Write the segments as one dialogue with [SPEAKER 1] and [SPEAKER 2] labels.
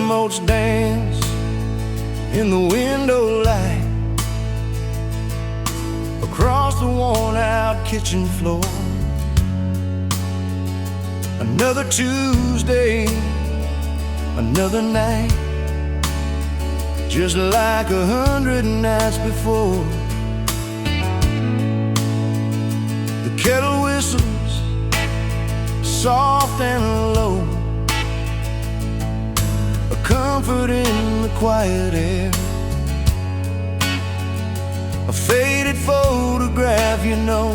[SPEAKER 1] motes dance in the window light across the worn-out kitchen floor. Another Tuesday, another night, just like 100 nights before. The kettle whistles soft and low, a comfort in the quiet air. A faded photograph, you know,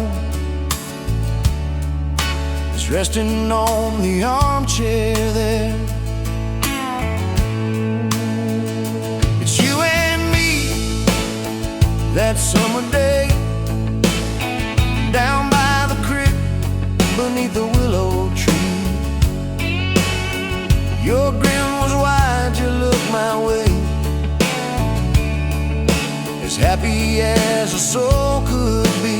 [SPEAKER 1] is resting on the armchair there. It's you and me that summer day, down by the creek beneath the willow tree. Your grin was wide, you looked my way, as happy as a soul could be.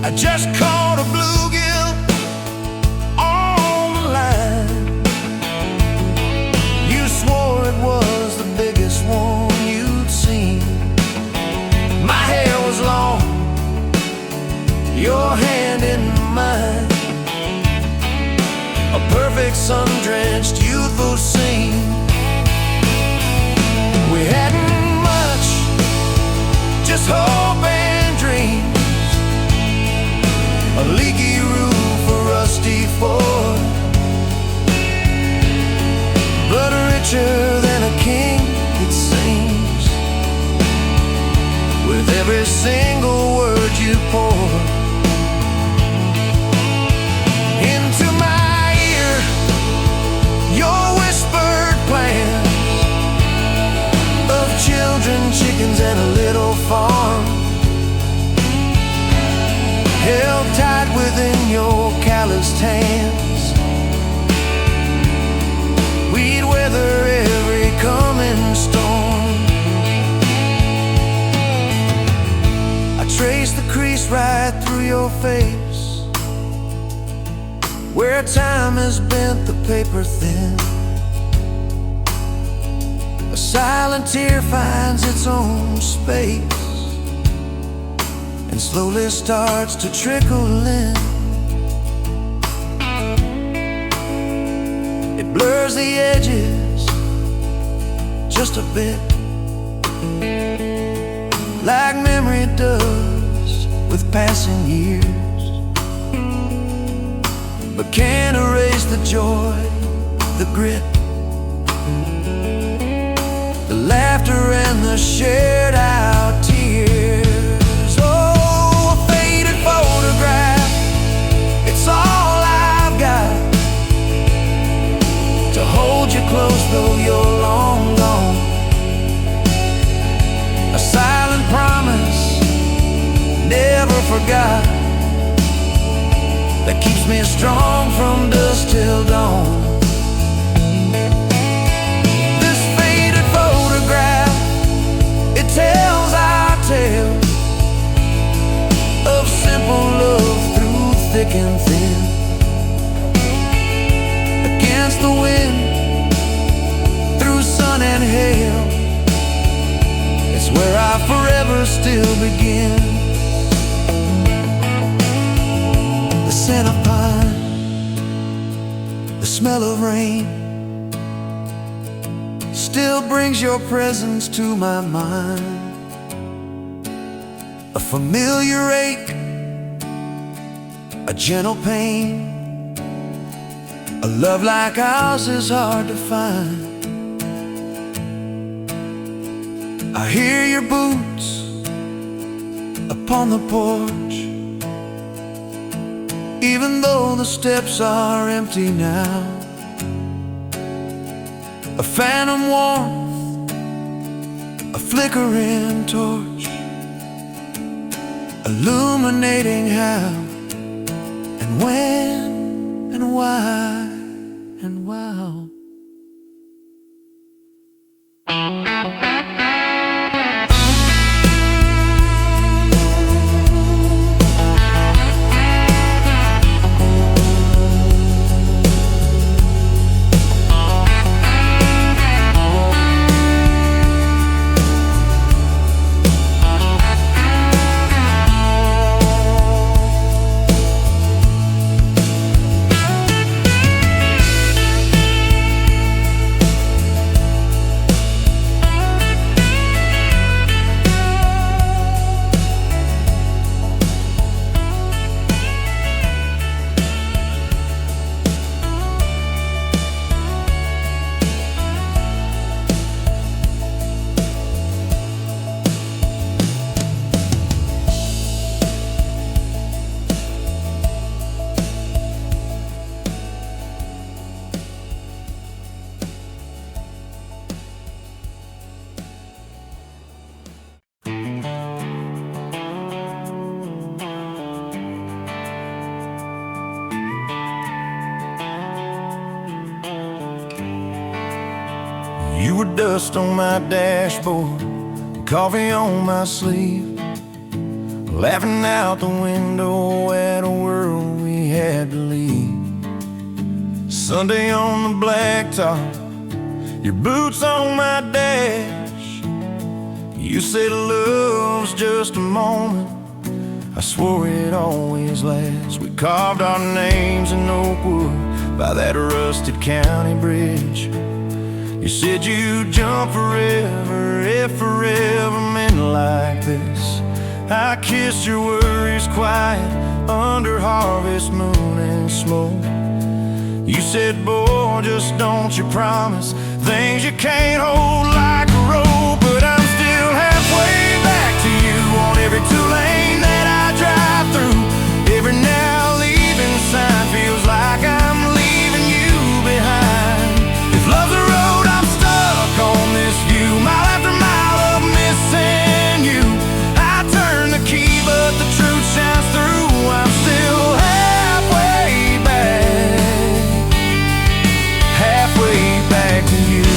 [SPEAKER 1] I just caught a bluegill on the line. You swore it was the biggest one you'd seen. My hair was long, your hand in mine, a perfect sun-drenched youthful scene. We hadn't much, just hope and dreams, a leaky roof, a rusty Ford, but richer than a king, it seems, with every single word you pour into my ear. Your whispered plans of children, chickens, and a little farm, held tight within your calloused hands. We'd weather every coming storm. I traced the crease right through your face, where time has bent the paper thin. A silent tear finds its own space and slowly starts to trickle in. It blurs the edges just a bit, like memory does with passing years, but can't erase the joy, the grit, the laughter and the shared out tears. Oh, a faded photograph, it's all I've got to hold you close though you're long gone. A silent promise, never forgot, that keeps me strong from dusk till dawn. This faded photograph, it tells our tale of simple love through thick and thin. Against the wind, through sun and hail, it's where I forever still begin. The scent of pine, the smell of rain, still brings your presence to my mind. A familiar ache, a gentle pain, a love like ours is hard to find. I hear your boots upon the porch, even though the steps are empty now. A phantom warmth, a flickering torch, illuminating how and when and why and wow. You were dust on my dashboard, coffee on my sleeve, laughing out the window at a world we had to leave. Sunday on the blacktop, your boots on my dash. You said love's just a moment, I swore it always lasts. We carved our names in oak wood by that rusted county bridge. You said you'd jump forever if forever meant like this. I kissed your worries quiet under harvest moon and smoke. You said, boy, just don't you promise things you can't hold like a rope. But I'm still halfway back to you on every two-lane that I drive through. Every now leaving sign feels like I'm leaving you behind. If love's a road, I'm stuck on this view, mile after mile of missing you. I turn the key, but the truth shines through. I'm still halfway back to you.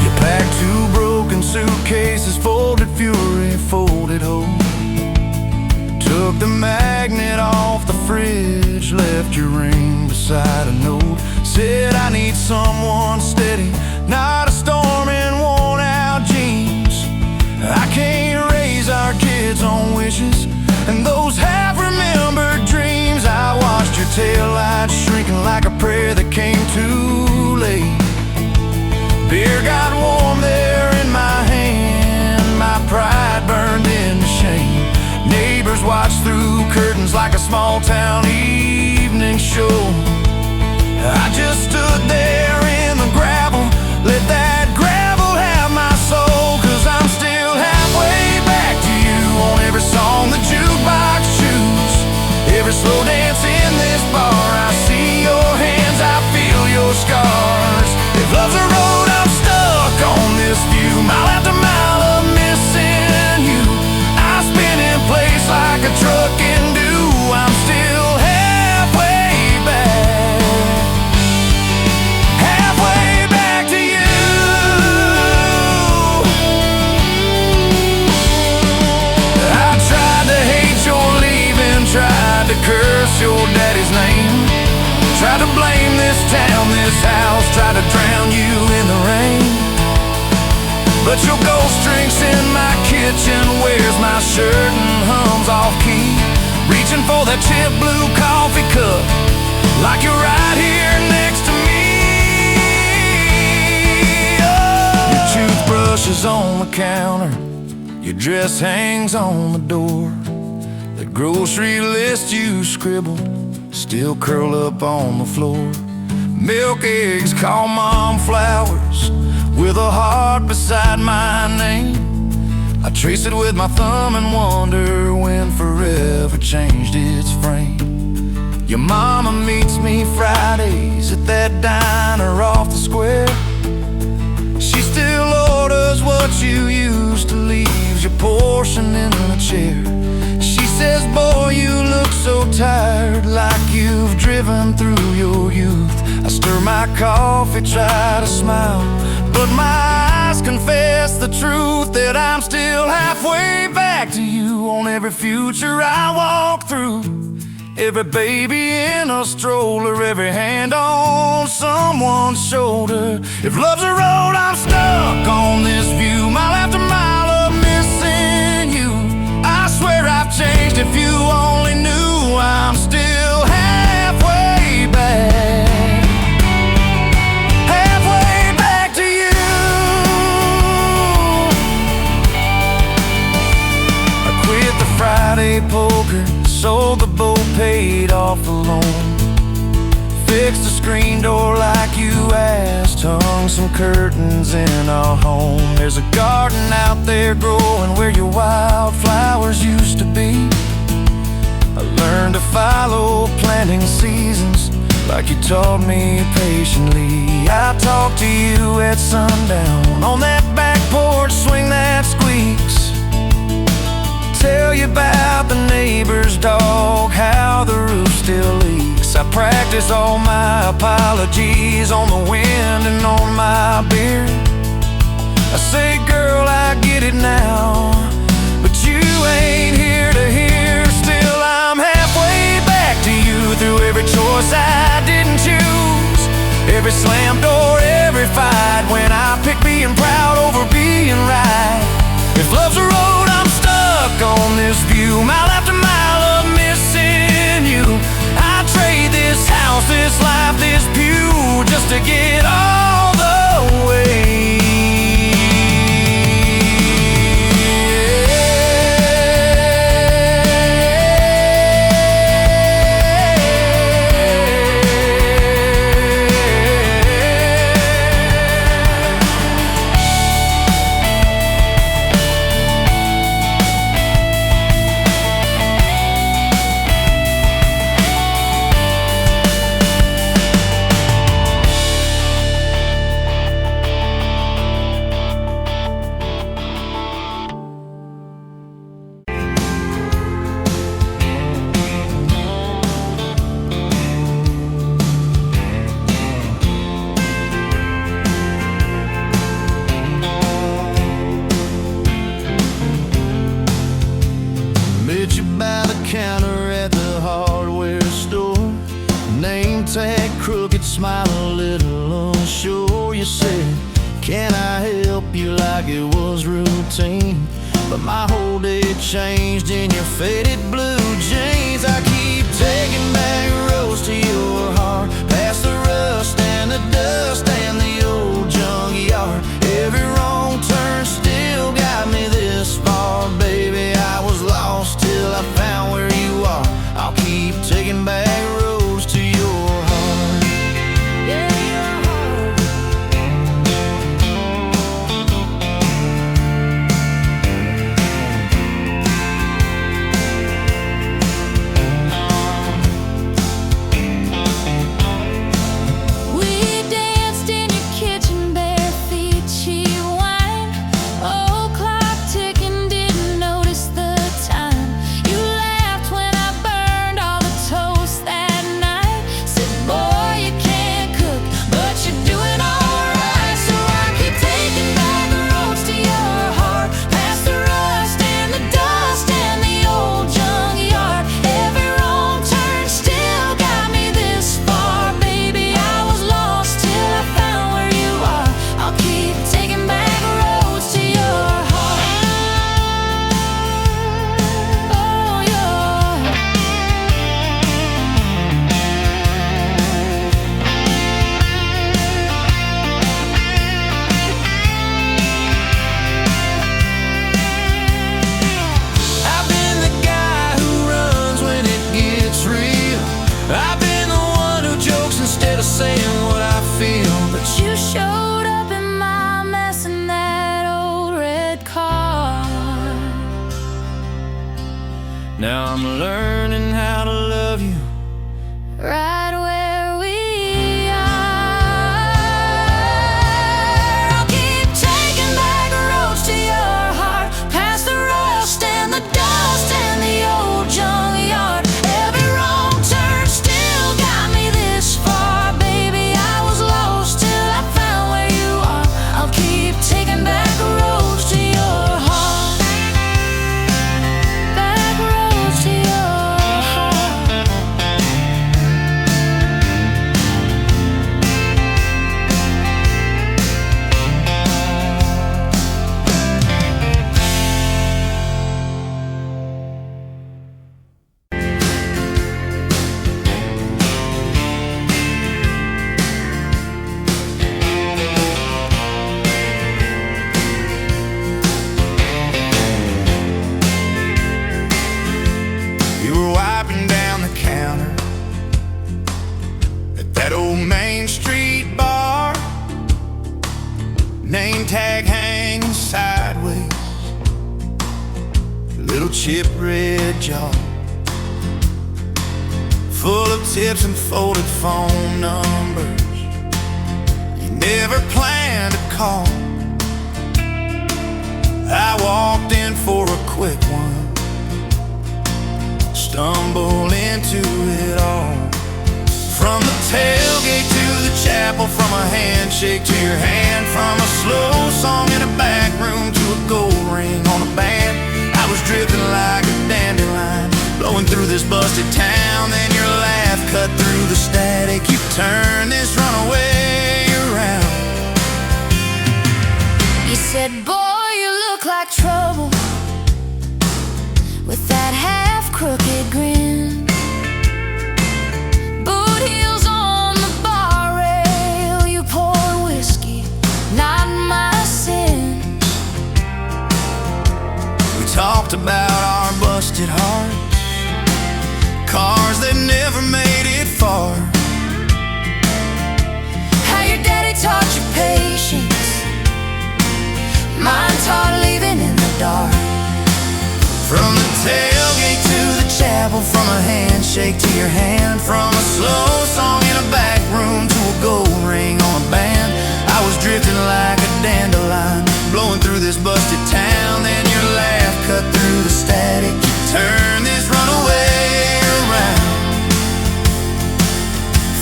[SPEAKER 1] You packed two broken suitcases, folded fury, folded hope. Took the magnet off the fridge, left your ring beside a note. Said I need someone steady, not a storm in worn out jeans. I can't raise our kids on wishes and those half-remembered dreams. I watched your taillights shrinking like a prayer that came too late. Beer got warm there in my hand, my pride burned into shame. Neighbors watched through curtains like a small-town evening show. I just stood there in the gravel, let that gravel have my soul. 'Cause I'm still halfway back to you on every song the jukebox choose, every slow dance in this bar. I see your hands, I feel your scars. If love's a road, I'm stuck on this view, mile after mile of missing you. I spin in place like a truck can do. I'm still halfway back to you. I tried to hate your leaving, tried to curse your daddy's name, tried to blame this town, this house, tried to drown you in the rain. But your ghost drinks in my kitchen, wears my shirt and hums off key, reaching for that chip blue coffee cup like you're right here next to me. Oh. Your toothbrush is on the counter, your dress hangs on the door. The grocery list you scribbled still curl up on the floor. Milk, eggs, call mom flowers with a heart beside my name. I trace it with my thumb and wonder when forever changed its frame. Your mama meets me Fridays at that diner off the square. She still orders what you used to, leaves your portion in the chair. She says, boy, you look so tired, like you've driven through your youth. I stir my coffee, try to smile, but my eyes confess the truth, that I'm still halfway back to you on every future I walk through. Every baby in a stroller, every hand on someone's shoulder. If love's a road, I'm stuck on this view, mile after mile of missing you. I swear I've changed, if you only knew. I'm still halfway back to you. I quit the Friday poker, sold the boat, paid off the loan, fixed the screen door like you asked, hung some curtains in our home. There's a garden out there growing where your wildflowers used to be. I learned to follow planting seasons like you taught me patiently. I talk to you at sundown on that back porch swing that squeaks, tell you about the neighbor's dog, how the roof still leaks. I practice all my apologies on the wind and on my beard. I say, girl, I get it now, but you ain't here to hear. Still, I'm halfway back to you through every choice I didn't choose, every slam door, every fight, when I pick being proud over being right. If love's a road, I'm stuck on this view, mile after mile of missing you. I trade this house, this life, this pew, just to get all the way. Counter at the hardware store, name tag crooked, smile a little unsure. You said, can I help you, like it was routine, but my whole day changed in your faded blue jeans. I keep taking back roads to your heart, past the rust and the dust and the old junkyard. Every wrong turn still got me this far, baby. I was lost till I found where you are. I'll keep taking back roads to your heart. Yeah, your heart. We danced in your kitchen, bare feet, cheap wine, old clock ticking, didn't notice the time. You laughed when I burned all the toast that night. Said, boy, you can't cook, but you're doing alright. So I keep taking back the roads to your heart, past the rust and the dust and the old junkyard. Every wrong turn still got me this far, baby. I was lost till I found where you are. I'll keep taking back roads to your heart. Oh, your heart. I've been the guy who runs when it gets real. I've been the one who jokes instead of saying what I feel. But you showed up in my mess in that old red car. Now I'm learning how to love you right where we are. I'll keep taking back roads to your heart, past the rust and the dust and the old junkyard. Every wrong turn still got me this far, baby. I was lost till I found where you are. I'll keep taking back roads to your heart, back roads to your heart. You were wiping down the counter at that old Main Street bar, name tag hanging sideways, little chip red jar, full of tips and folded phone numbers you never planned to call. I walked in for a quick one, stumble into it all. From the tailgate handshake to your hand, from a slow song in a back room to a gold ring on a band. I was drifting like a dandelion, blowing through this busted town. Then your laugh cut through the static. You turned this runaway around.
[SPEAKER 2] You said, boy, you look like trouble, with that half-crooked grin. Boot heels on the bar rail, you pour whiskey, not my sin.
[SPEAKER 1] We talked about our busted hearts, cars that never made it far.
[SPEAKER 2] How your daddy taught you patience, mine taught living in the dark.
[SPEAKER 1] From the tailgate to the chapel, from a handshake to your hand, from a slow song in a back room to a gold ring on a band. I was drifting like a dandelion, blowing through this busted town. Then your laugh cut through the static. You turned this runaway around.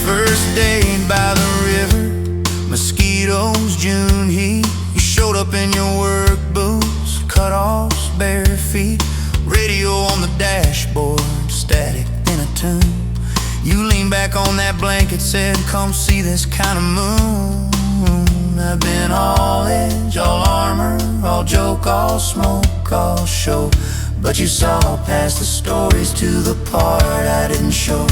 [SPEAKER 1] First date by the river, mosquitoes, June heat. You showed up in your work boots, cut-offs, bare feet. Radio on the dashboard, static in a tune. You leaned back on that blanket, said, come see this kind of moon. I've been all edge, all armor, all joke, all smoke, all show. But you saw past the stories to the part I didn't show.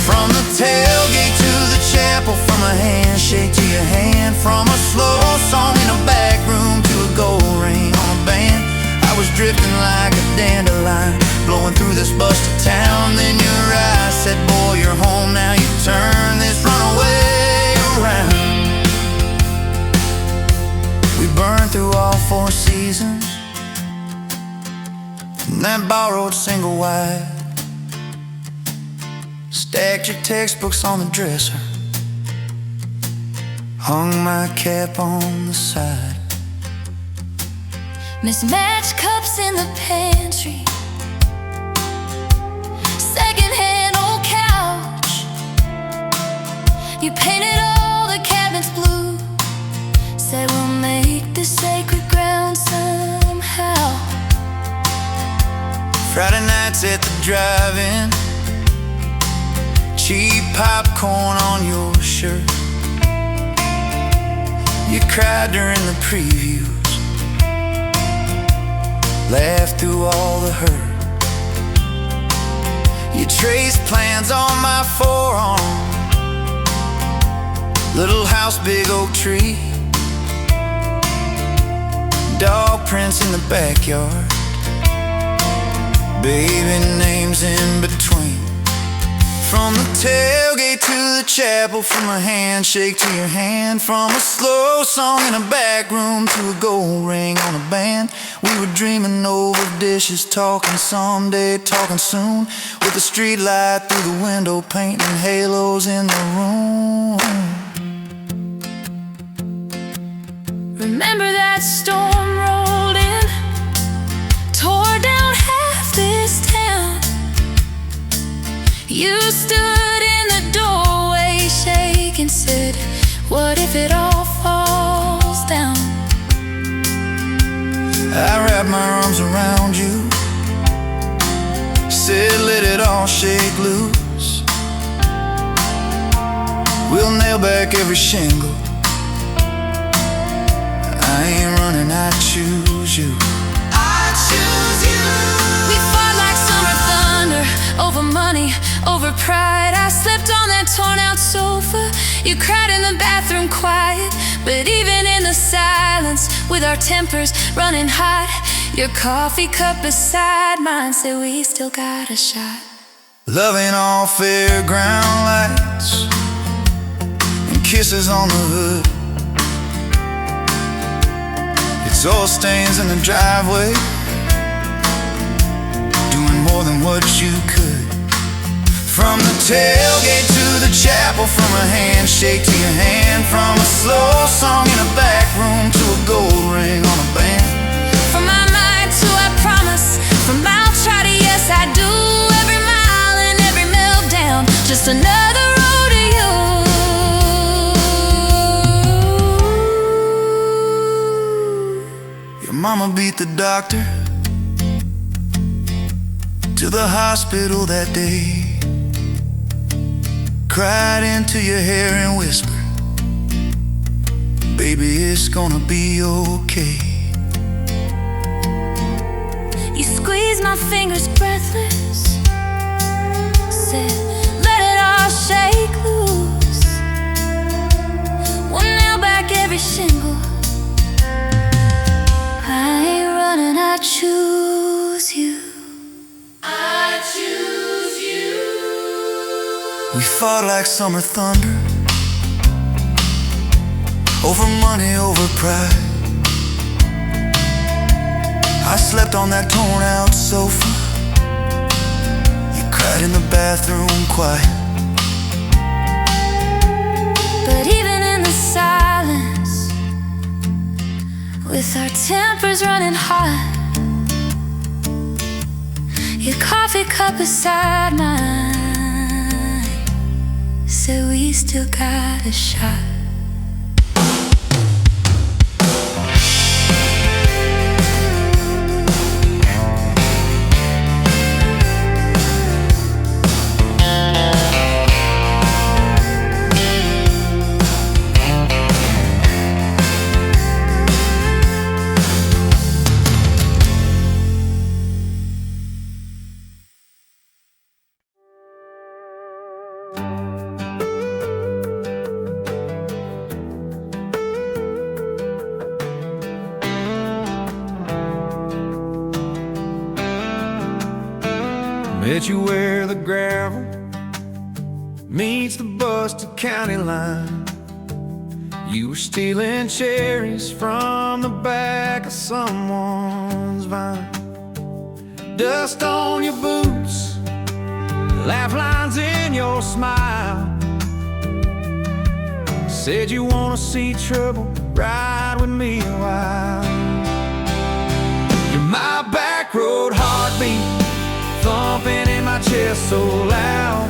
[SPEAKER 1] From the tailgate to the chapel, from a handshake to your hand, from a slow song in a back room to a gold ring on a band. I was drifting like a dandelion, blowing through this busted town. Then your eyes said, boy, you're home now. You turn this runaway around. We burned through all 4 seasons in that borrowed single wide. Stacked your textbooks on the dresser, hung my cap on the side.
[SPEAKER 2] Mismatched cups in the pantry, secondhand old couch. You painted all the cabinets blue, said we'll make this sacred ground somehow.
[SPEAKER 1] Friday nights at the drive-in, cheap popcorn on your shirt. You cried during the previews, laughed through all the hurt. You traced plans on my forearm, little house, big oak tree, dog prints in the backyard, baby names in between. From the tailgate to the chapel, from a handshake to your hand, from a slow song in a back room to a gold ring on a band. We were dreaming over dishes, talking someday, talking soon, with the street light through the window, painting halos in the room.
[SPEAKER 2] Remember that storm rolled in, tore down half this town. You stood in the doorway, shaking, said, what if it all falls down?
[SPEAKER 1] I wrapped my arms around you, said let it all shake loose. We'll nail back every shingle. I ain't running, I choose you.
[SPEAKER 2] I choose you. We fought like summer thunder, over money, over pride. I slept on that torn out sofa. You cried in the bathroom quiet, but even in the silence, with our tempers running hot, your coffee cup beside mine said we still got a shot.
[SPEAKER 1] Loving all fairground lights and kisses on the hood. It's oil stains in the driveway, doing more than what you could. From the tailgate to the chapel, from a handshake to your hand, from a slow song in a back room to a gold ring on a band.
[SPEAKER 2] From my mind to I promise, from I'll try to yes I do, every mile and every meltdown, just another rodeo
[SPEAKER 1] Mama beat the doctor to the hospital that day, cried into your hair and whispered, baby, it's gonna be okay.
[SPEAKER 2] You squeezed my fingers breathless, said, let it all shake loose. One nail back every shingle. I ain't running, I choose you. I choose you.
[SPEAKER 1] We fought like summer thunder, over money, over pride. I slept on that torn out sofa, you cried in the bathroom quiet.
[SPEAKER 2] But even in the silence, with our tempers running hot, your coffee cup beside mine said we still got a shot.
[SPEAKER 1] Met you where the gravel meets the busted county line. You were stealing cherries from the back of someone's vine. Dust on your boots, laugh lines in your smile. Said you wanna see trouble, ride with me a while. You're my back road heartbeat, thumping in my chest so loud.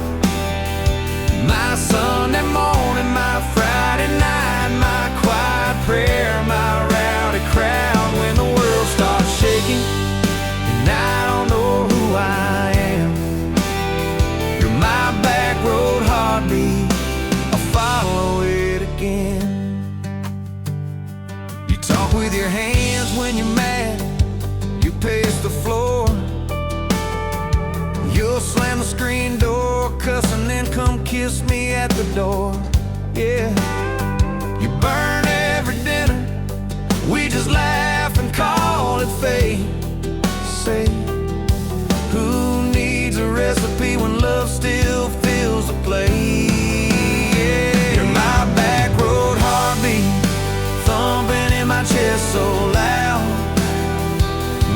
[SPEAKER 1] My Sunday morning, my Friday night, my quiet prayer, my rowdy crowd. When the world starts shaking and I don't know who I am, you're my back road heartbeat, I'll follow it again. You talk with your hands when you're mad, you pace the floor. You'll slam the screen door, cuss, and then come kiss me at the door. Yeah, you burn every dinner, we just laugh and call it fate. Say, who needs a recipe when love still fills the plate? Yeah, you're my back road heartbeat, thumping in my chest so loud.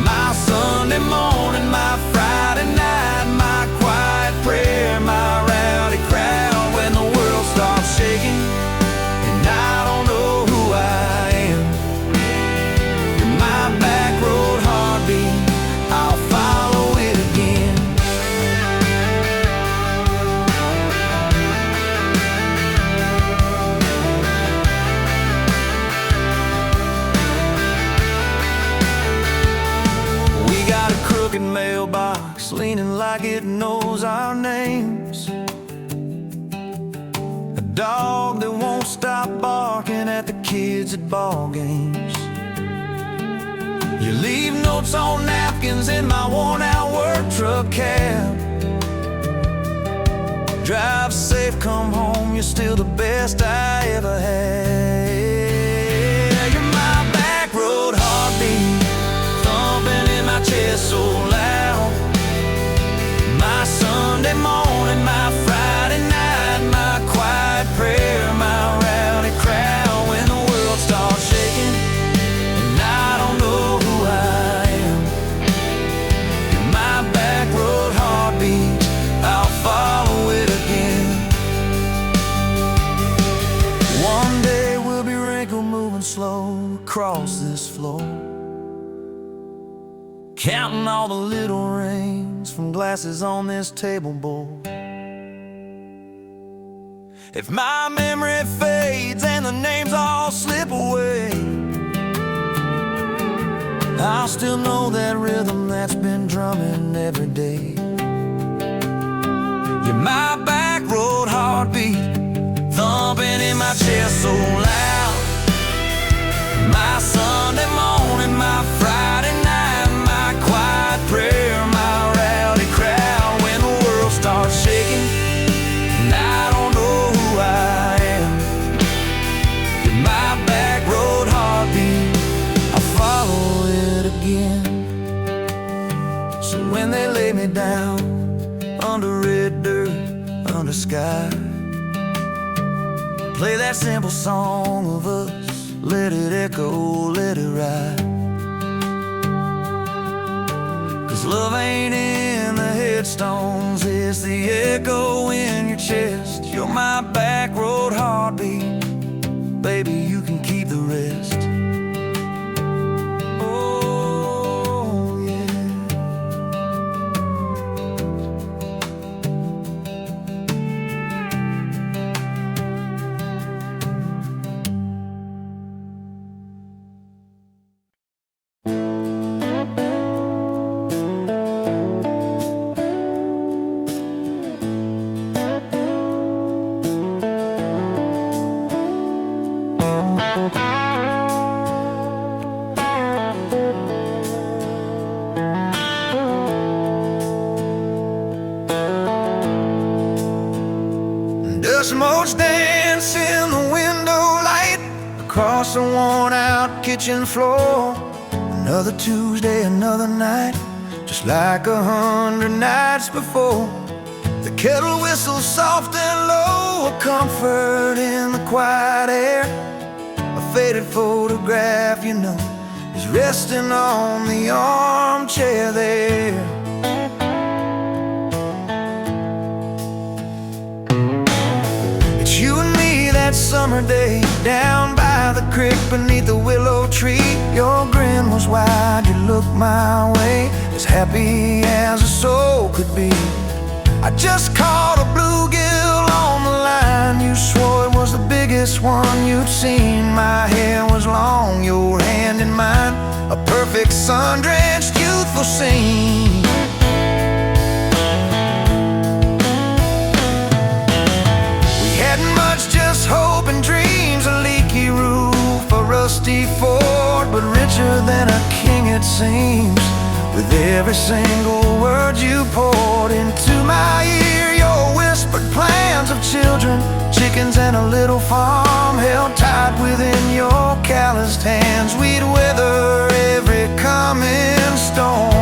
[SPEAKER 1] My Sunday morning, my Friday night, my quiet prayer, my rowdy crowd. When the world starts shaking and I don't know who I am, you're my back road heartbeat, I'll follow it again. We got a crooked mailbox leaning like it knows our names, a dog that won't stop barking at the kids at ball games. You leave notes on napkins in my worn out work truck cab. Drive safe, come home, you're still the best I ever had. You're my back road heartbeat, thumping in my chest so loud. My Sunday morning, my Friday night, my quiet prayer, my rowdy crowd. When the world starts shaking and I don't know who I am, you're my back road heartbeat, I'll follow it again. One day we'll be wrinkled, moving slow across this floor, counting all the little rings from glasses on this table board. If my memory fades and the names all slip away, I'll still know that rhythm that's been drumming every day. You're my back road heartbeat, thumping in my chest so loud. My Sunday morning, my Friday night, my quiet prayer, my rowdy crowd. When the world starts shaking and I don't know who I am, you're my back road heartbeat, I'll follow it again. So when they lay me down under red dirt, under sky, play that simple song of us, let it echo, let it ride. 'Cause love ain't in the headstones, it's the echo in your chest. You're my back road heartbeat, baby, you can keep the rest. Oh, yeah. Dust motes dance in the window light across the worn-out kitchen floor. Another Tuesday, another night, just like 100 nights before. The kettle whistles soft and low, a comfort in the quiet air. A faded photograph, you know, is resting on the armchair there. You and me that summer day, down by the creek beneath the willow tree. Your grin was wide, you looked my way, as happy as a soul could be. I just caught a bluegill on the line, you swore it was the biggest one you'd seen. My hair was long, your hand in mine, a perfect sun-drenched youthful scene. Just hope and dreams, a leaky roof, a rusty fort, but richer than a king it seems. With every single word you poured into my ear, your whispered plans of children, chickens and a little farm held tight within your calloused hands. We'd weather every coming storm.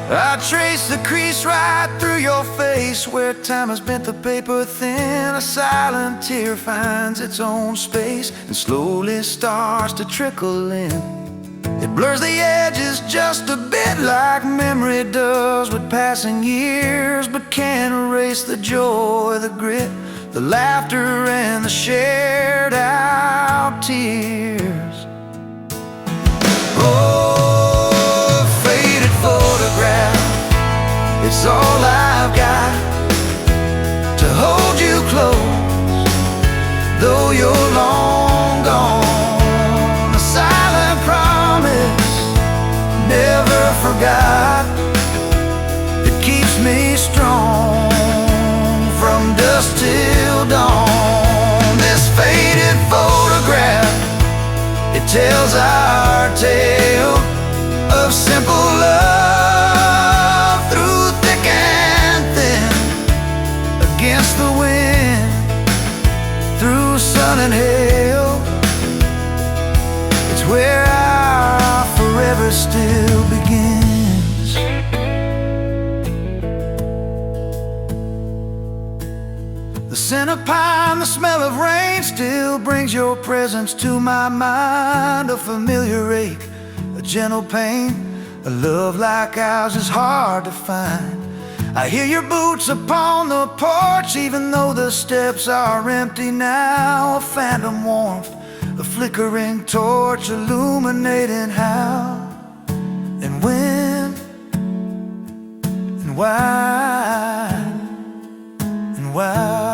[SPEAKER 1] I trace the crease right through your face, where time has bent the paper thin. A silent tear finds its own space and slowly starts to trickle in. It blurs the edges just a bit, like memory does with passing years, but can't erase the joy, the grit, the laughter and the shared out tears. Oh, faded photograph, it's all I've got to hold you close, though you're long gone. A silent promise, never forgot, it keeps me strong from dusk till dawn. This faded photograph, it tells our tale of simple love through thick and thin, against the wind, through sun and hail. It's where our forever still begins. The scent of pine, the smell of rain still brings your presence to my mind. A familiar ache, a gentle pain, A love like ours is hard to find. I hear your boots upon the porch, even though the steps are empty now. A phantom warmth, a flickering torch, illuminating how and when and why and why.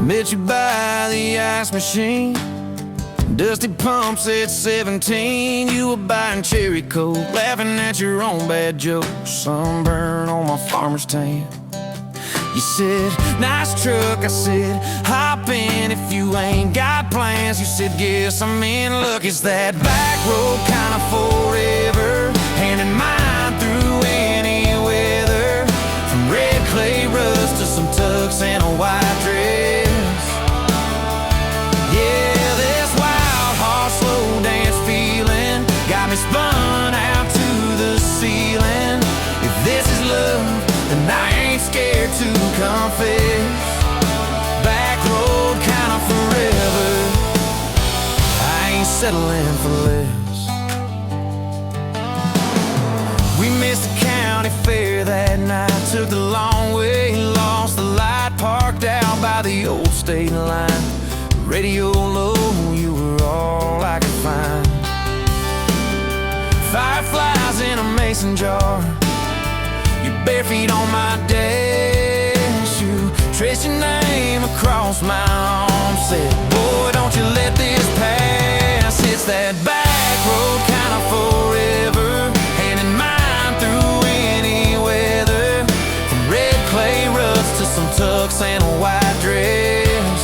[SPEAKER 1] Met you by the ice machine, dusty pumps at 17. You were buying cherry coke, laughing at your own bad jokes. Sunburn on my farmer's tan. You said, nice truck. I said, hop in if you ain't got plans. You said, guess I'm in luck. It's that back road kind of forever, hand in mine through any weather. From red clay rust to some tux and a white dress. Spun out to the ceiling. If this is love, then I ain't scared to confess. Back road kinda forever, I ain't settling for less. We missed the county fair that night, took the long way, lost the light, parked out by the old state line. Radio low, you were all I could find. Fireflies in a mason jar, your bare feet on my dash. You traced your name across my arm, said, boy, don't you let this pass. It's that back road kind of forever, hand in mine through any weather. From red clay rust to some tux and a white dress.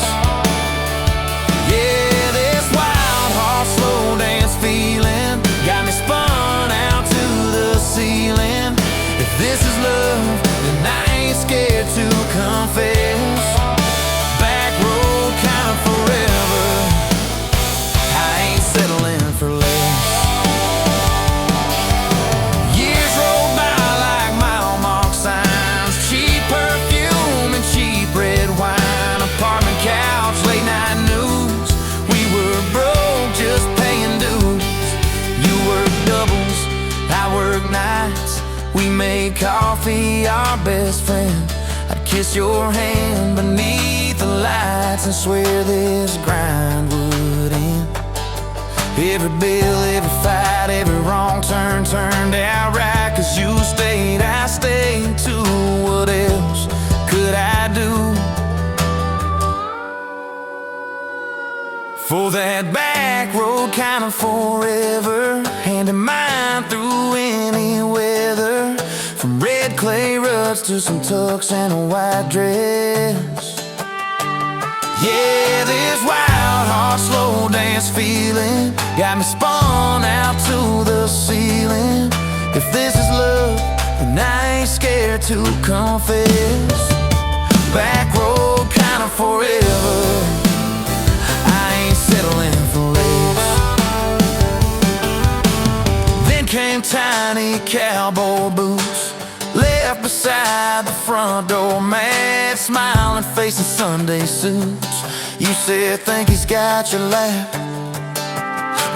[SPEAKER 1] Yeah, this wild horse slow dance feeling got me spun out to the ceiling. If this is love, then I ain't scared to confess. Back road kind of forever, I ain't settling for less. Years roll by like mile-mark signs, cheap perfume and cheap red wine, apartment couch, late night news. We were broke, just paying dues. You work doubles, I work nights. We made coffee our best friend. I'd kiss your hand beneath the lights and swear this grind would end. Every bill, every fight, every wrong turn turned out right. Cause you stayed, I stayed too. What else could I do? For that back road kind of forever, hand in mine through any weather. From red clay ruts to some tux and a white dress. Yeah, this wild horse slow dance feeling got me spun out to the ceiling. If this is love, then I ain't scared to confess. Back road kind of forever, I ain't settling for less. Then came tiny cowboy boots, left beside the front door, mad smiling face in Sunday suits. You said, think he's got your laugh.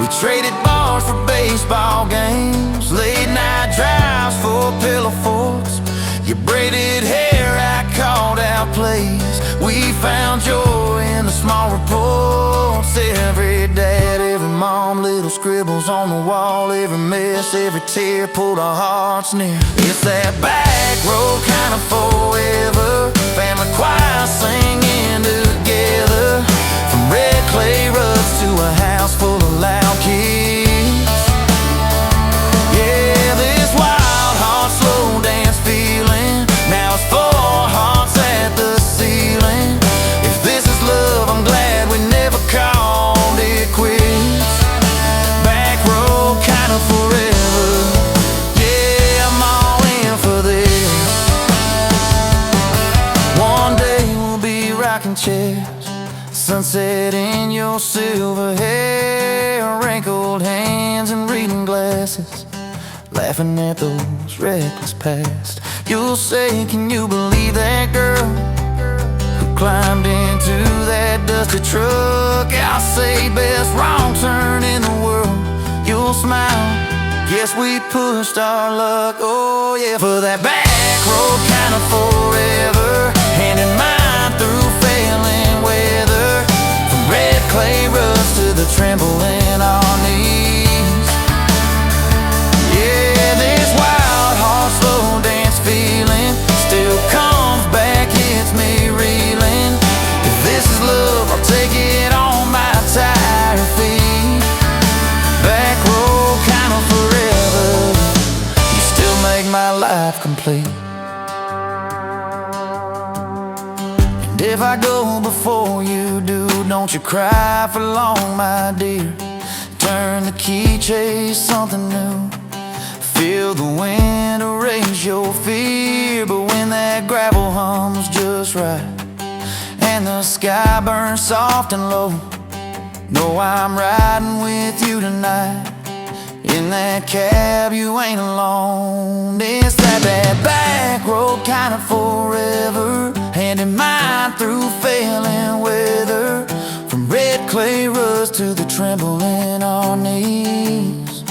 [SPEAKER 1] We traded bars for baseball games, late night drives for pillow forts. Your braided hair, I called out plays. We found joy in the small reports. Every dad, every mom, little scribbles on the wall. Every mess, every tear pulled our hearts near. It's that back road kind of forever. Family choir singing together. From red clay rugs to a house full of loud kids. Yeah, this wild heart slow dance feeling. Now it's 4 hearts at the ceiling. If this is love, I'm glad we never called it quits. Back road kind of forever. Yeah, I'm all in for this. One day we'll be rocking chairs, sunset in your silver hair, wrinkled hands and reading glasses, laughing at those reckless past. You'll say, can you believe that girl who climbed into that dusty truck? I'll say, best wrong turn in the world. You'll smile, guess we pushed our luck. Oh yeah, for that back road kind of forever, hand in mine through failing weather. From red clay rugs to the tremble in our knees. Yeah, this wild heart slow dance feeling still comes back, hits me reeling. If this is love, I'll take it on my tired feet. Back road kind of forever. You still make my life complete. And if I go before you do, don't you cry for long, my dear. Turn the key, chase something new. Feel the wind erase your fear. But when that gravel hums just right and the sky burns soft and low, know I'm riding with you tonight. In that cab you ain't alone. It's that back road kind of forever, hand in mine through failing weather. From red clay rugs to the tremble in our knees.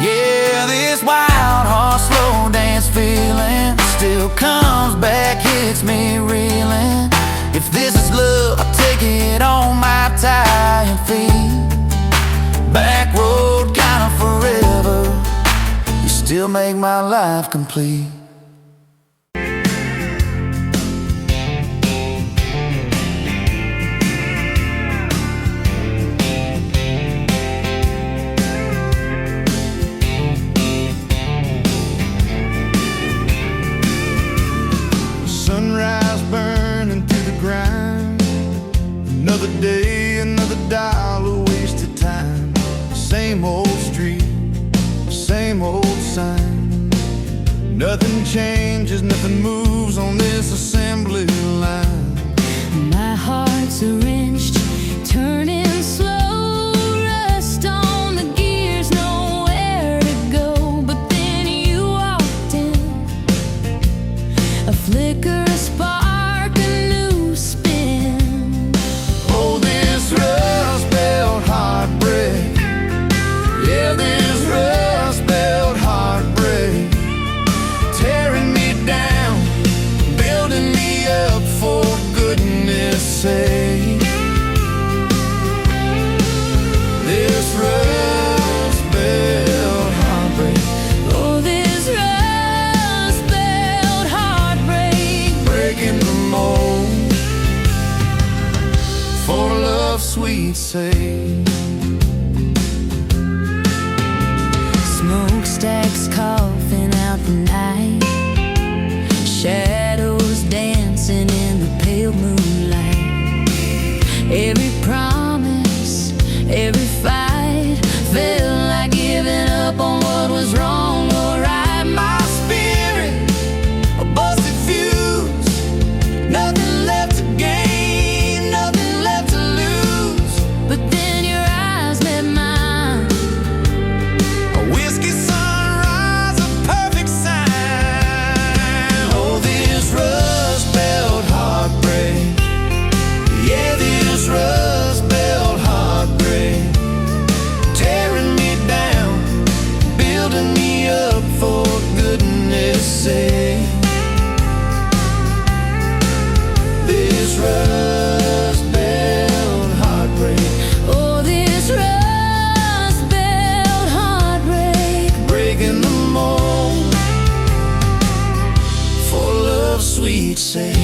[SPEAKER 1] Yeah, this wild heart slow dance feeling still comes back, hits me reeling. If this is love, I'll take it on my tired feet. Back road kind of forever. You still make my life complete.
[SPEAKER 3] Sunrise burning through the grind. Another day, another dollar wasted time. Same old street, same old sign. Nothing changes, nothing moves on this assembly line.
[SPEAKER 2] My heart's a wrenched, turning slow, rust on the gears, nowhere to go. But then you walked in, a flicker, a spark, a new spin.
[SPEAKER 3] Oh, this rust belt heartbreak. Yeah, this rust belt heartbreak. Tearing me down, building me up, for goodness sake. This rust belt heartbreak.
[SPEAKER 2] Oh, this rust belt heartbreak.
[SPEAKER 3] Breaking the mold for love's sweet sake.
[SPEAKER 2] Smokestacks coughing out the night, shadows dancing in the pale moonlight. Every promise, every fight felt like giving up on what was wrong or right. My spirit, a busted fuse, nothing left to gain, nothing left to lose. But then
[SPEAKER 1] sweet say.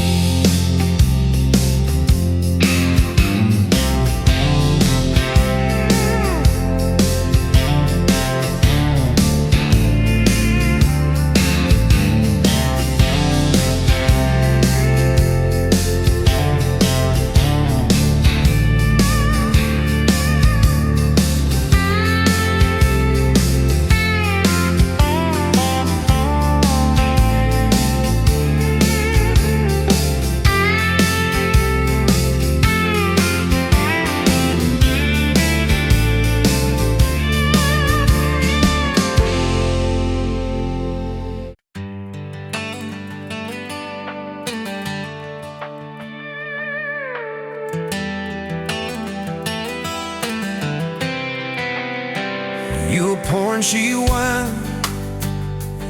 [SPEAKER 1] You were pouring she wine,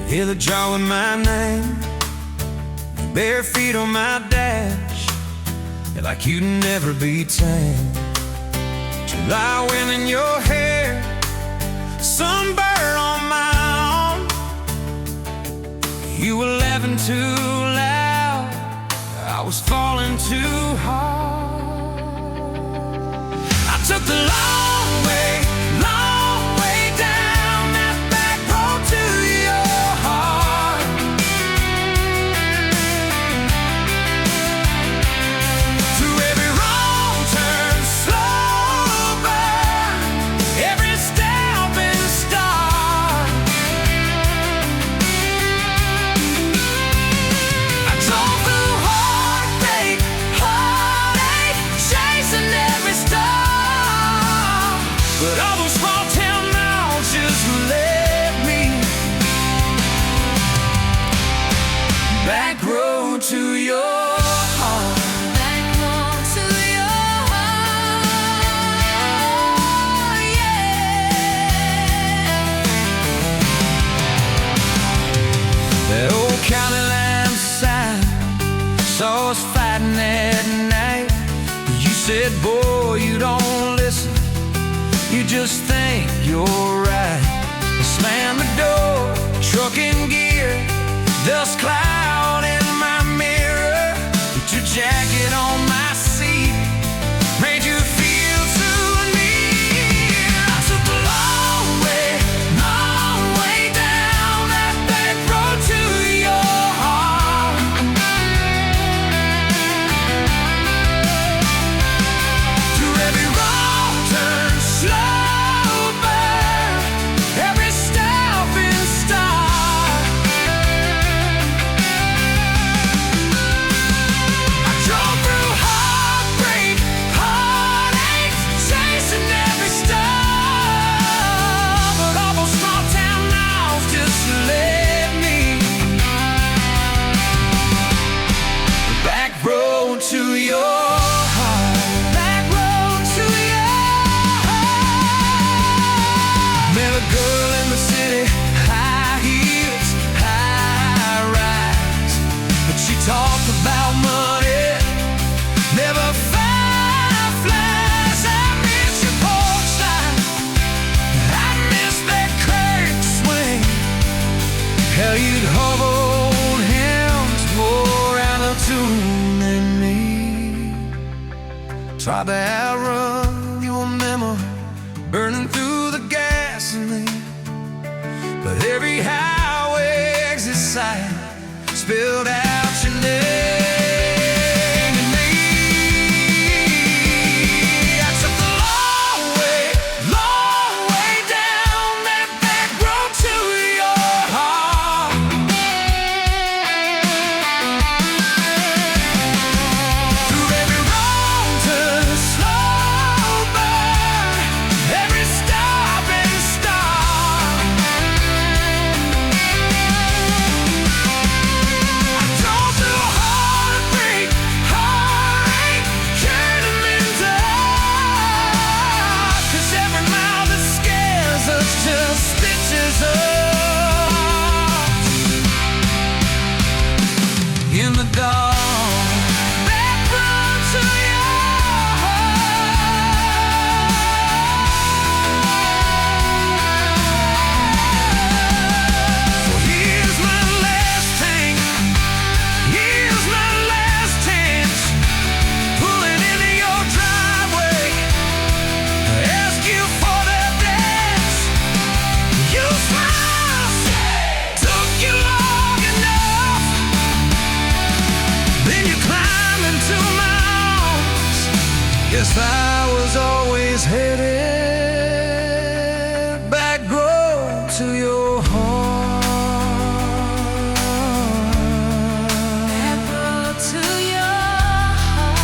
[SPEAKER 1] hear the jar with my name, bare feet on my dash, you're like you'd never be tamed. July wind in your hair, sunburn on my arm. You were laughing too loud, I was falling too hard. I took the long way down that back road to your heart. Through every wrong turn, slow burn, every step and start. I drove through heartache, chasing every star. But all those small town miles just led me back road to your heart.
[SPEAKER 2] Back home to your heart, yeah.
[SPEAKER 1] That old county line sign saw us fighting that night. You said, boy, you don't listen, you just think you're right. I slammed the door, truck in gear, dust cloud in my mirror. Put your jacket on my seat, made you feel too near. I took the long way down that back road to your heart. Through every wrong turn, slow burn, every step and start. I drove through heartbreak, heartache, chasing every star. But all those small town miles just led me back road to your heart. Back road to your heart. Met a girl in the city, high heels, high rise. But she talked about money, never fireflies. I miss your porch light, I miss that curtain swing. How you'd hold hands more out of tune than me. Tried to outrun your memory, burning through the gasoline. But every highway exit sign spilled out your name to me. I took the long way down that back road to your heart. Through every wrong turn, slow burn, every stop and start. I drove Guess I was always headed back road to your heart.
[SPEAKER 2] Back road to your heart.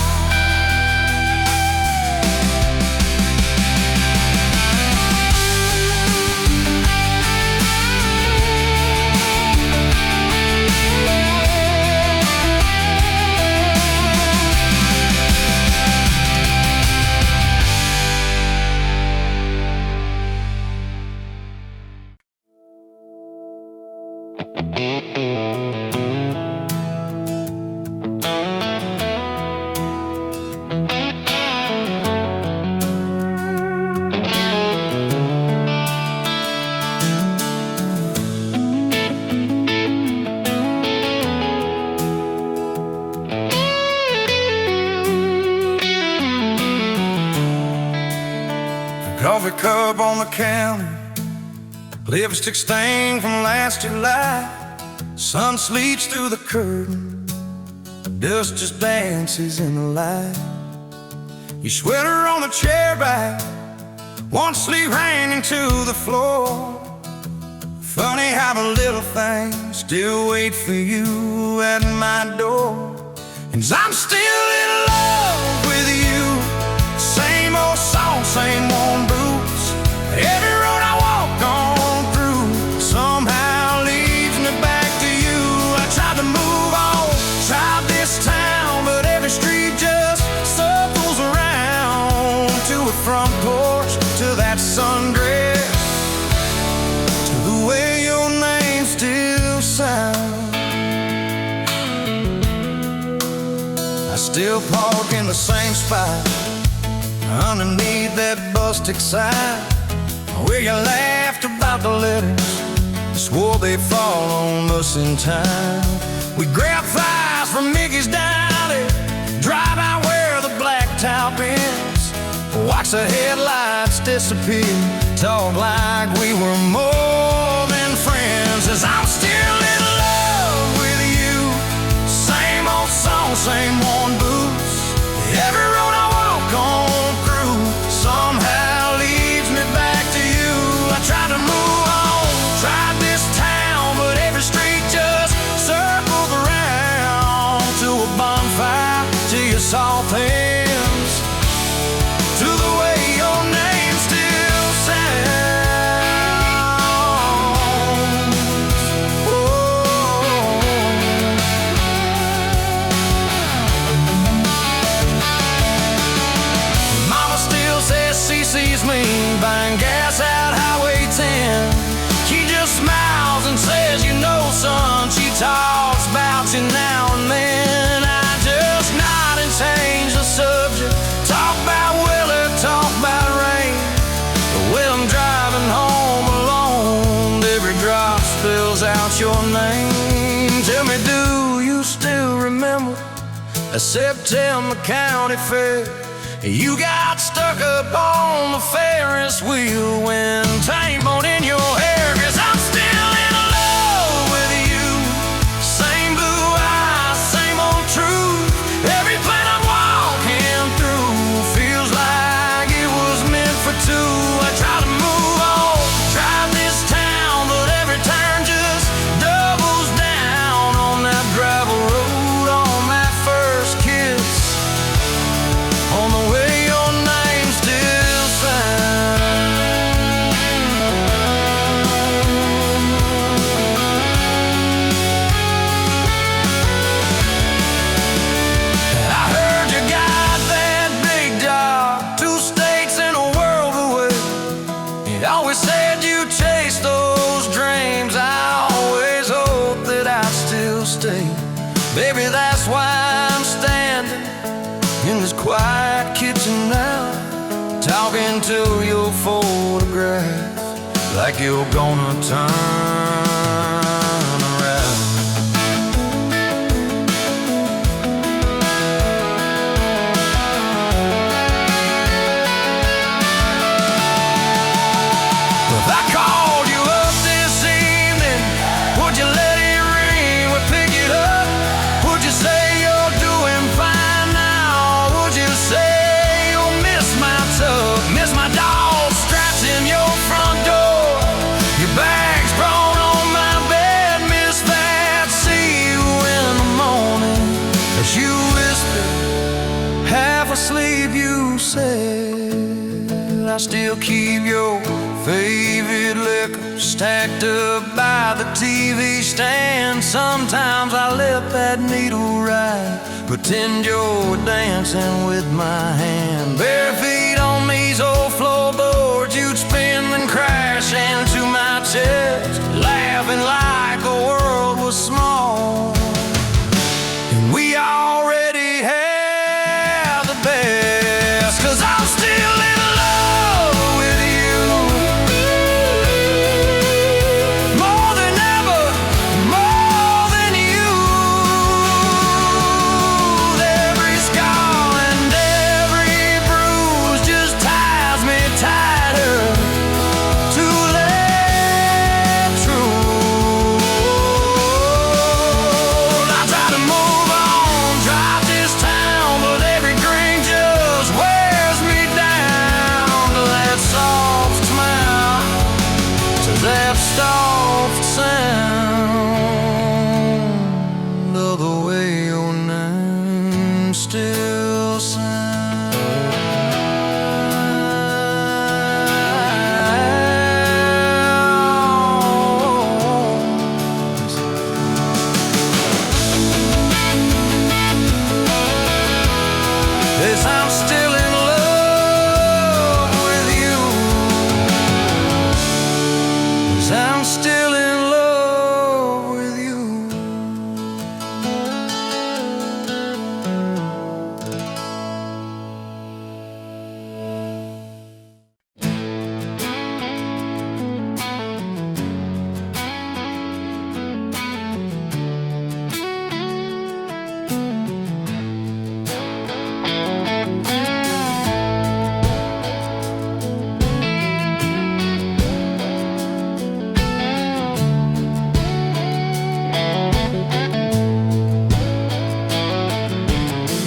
[SPEAKER 1] Coffee cup on the counter, lipstick stain from last July. Sun sleeps through the curtain, dust just dances in the light. Your sweater on the chair back, one sleeve hanging to the floor. Funny how the little things still wait for you at my door. And I'm still in love with you. Same old song, same worn boots. Every road I walk on through somehow leads me back to you. I tried to move on, tried this town, but every street just circles around. To a front porch, to that sundress, to the way your name still sounds. I still park in the same spot, underneath that busted sign, where you laughed about the letters, swore they'd fall on us in time. We grab thighs from Mickey's Diner, drive out where the blacktop ends, watch the headlights disappear, talk like we were more than friends. As I'm still in love with you, same old song, same worn boots. Every road I walk on through somehow leads me back to you. I tried to move on, tried this town, but every street just circles around. To a bonfire, to your soft hands, to the way your name still sounds. Oh. Mama still says she sees me buying gas out Highway 10. She just smiles and says, you know, son, she talks about you now and then. I just nod and change the subject, talk about weather, talk about rain. But when I'm driving home alone, every drop spills out your name. Tell me, do you still remember a September county fair? You got stuck up on the Ferris wheel when time bone in your hair. 'Cause I'm still in love with you. Same blue eyes, same old truth. Every plan I'm walking through feels like it was meant for two. I try to move on, drive this town, but every turn just doubles down on that gravel road, on that first kiss, on the way your name still sounds. I heard you got that big job, 2 states and a world away. You always said you chased those dreams. I always hoped that I'd still stay. Baby, that's why I'm standing in this quiet kitchen now, talking to your photograph like you're gonna turn around. If I called you up this evening, would you let it ring? Would pick it up? Would you say you're doing fine now? Would you say you're I still keep your favorite liquor stacked up by the TV stand. Sometimes I let that needle ride, pretend you're dancing with my hand. Bare feet on these old floorboards, you'd spin then crash into my chest, laughing like the world was small. And we already have the best, 'cause I'm still in love with you, more than ever, more than you. Every scar and every bruise just ties me tighter to that truth. I try to move on, drive this town, but every drink just wears me down to that soft smile, to that soft sound of the way your name still sounds. Yes, I'm still in love with you. Yes, I'm still in love with you.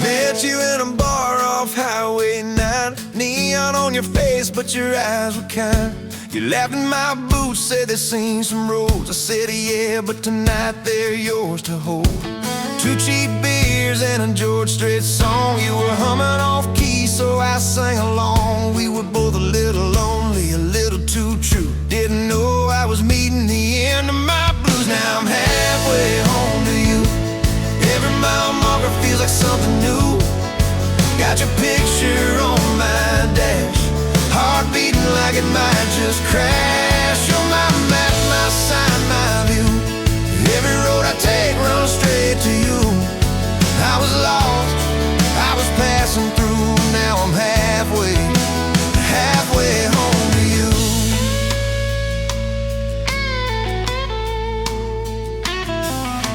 [SPEAKER 3] Met you in a bar off Highway 9. Neon on your face, but your eyes were kind. You laughed in my boots, said they've seen some roads. I said yeah, but tonight they're yours to hold. 2 cheap beers and a George Strait song. You were humming off key, so I sang along. We were both a little lonely, a little too true. Didn't know I was meeting the end of my blues. Now I'm halfway home to you. Every mile marker feels like something new. Got your picture on my dash, heart beating like it might just crash. You're my map, my sign, my view. Every road I take runs straight to you. I was lost, I was passing through. Now I'm halfway, halfway home to you.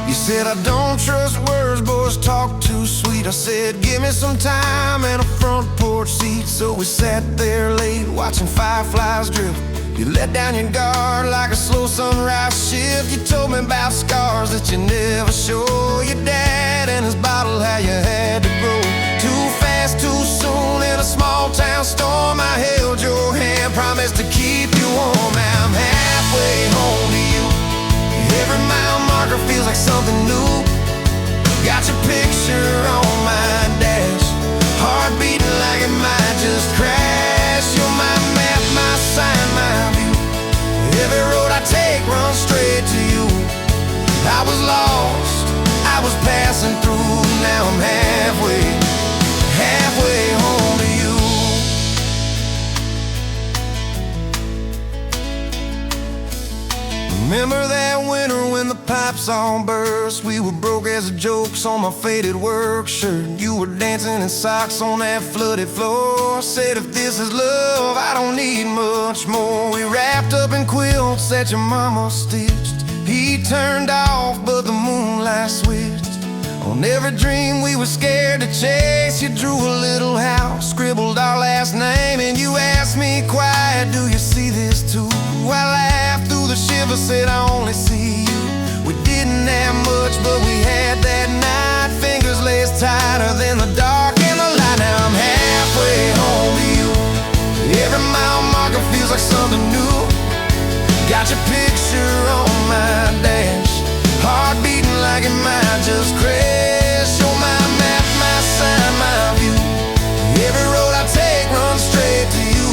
[SPEAKER 3] You said I don't trust words, boys talk too sweet. I said give me some time and a front porch seat. So we sat there late watching fireflies drift. You let down your guard like a slow sunrise shift. You told me about scars that you never show. Your dad and his bottle, how you had to grow too fast, too soon in a small town storm. I held your hand, promised to keep you warm. Now I'm halfway home to you. Every mile marker feels like something new. Got your picture on my dash, heart beating like it might just crash. You're my map, my sign, my view. Every road I take runs straight to you. I was lost, I was passing through. Now I'm halfway, halfway home to you. Remember that winter when the pipes all burst? We were broke as the jokes on my faded work shirt. You were dancing in socks on that flooded floor. Said if this is love, I don't need much more. We wrapped up in quilts that your mama stitched. He turned off, but the moonlight switched. On every dream we were scared to chase, you drew a little house, scribbled our last name, and you asked me quiet, do you see this too? I laughed through the shiver, said I only see you. We didn't have much, but we had that night. Fingers laced tighter than the dark and the light. Now I'm halfway home to you. Every mile marker feels like something new. Got your picture on my dash, heart beating like it might just crash. You're my map, my sign, my view. Every road I take runs straight to you.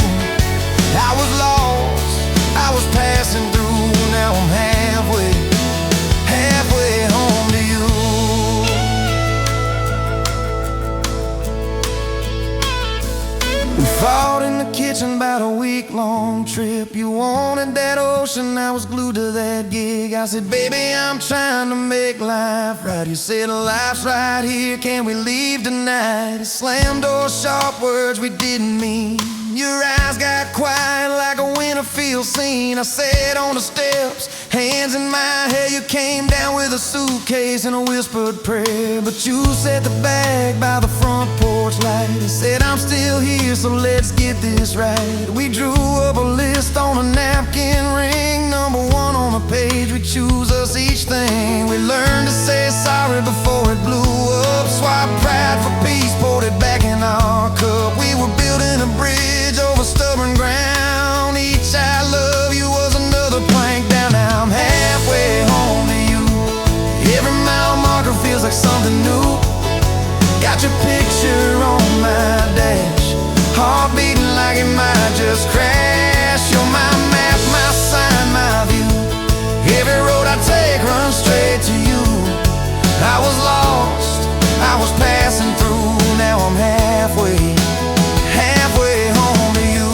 [SPEAKER 3] kitchen about a week-long trip. You wanted that ocean, I was glued to that gig. I said, baby, I'm trying to make life right. You said, life's right here, can we leave tonight? Slam door, sharp words we didn't mean. Your eyes got quiet like a winter field scene. I sat on the steps, hands in my hair. You came down with a suitcase and a whispered prayer. But you set the bag by the front porch light and said, I'm still here, so let's get this right. We drew up a list on a napkin ring, number 1 on the page. We choose us each thing. We learned to say sorry before it blew up. Swap pride for peace, poured it back in our cup. We were building a bridge over stubborn ground. Each I love you was another plank down. Now I'm halfway home to you. Every mile marker feels like something new. Got your picture on my dash, heart beating like it might just crash. You're my map, my sign, my view. Every road I take runs straight to you. I was lost, I was passing through. Now I'm halfway home to you.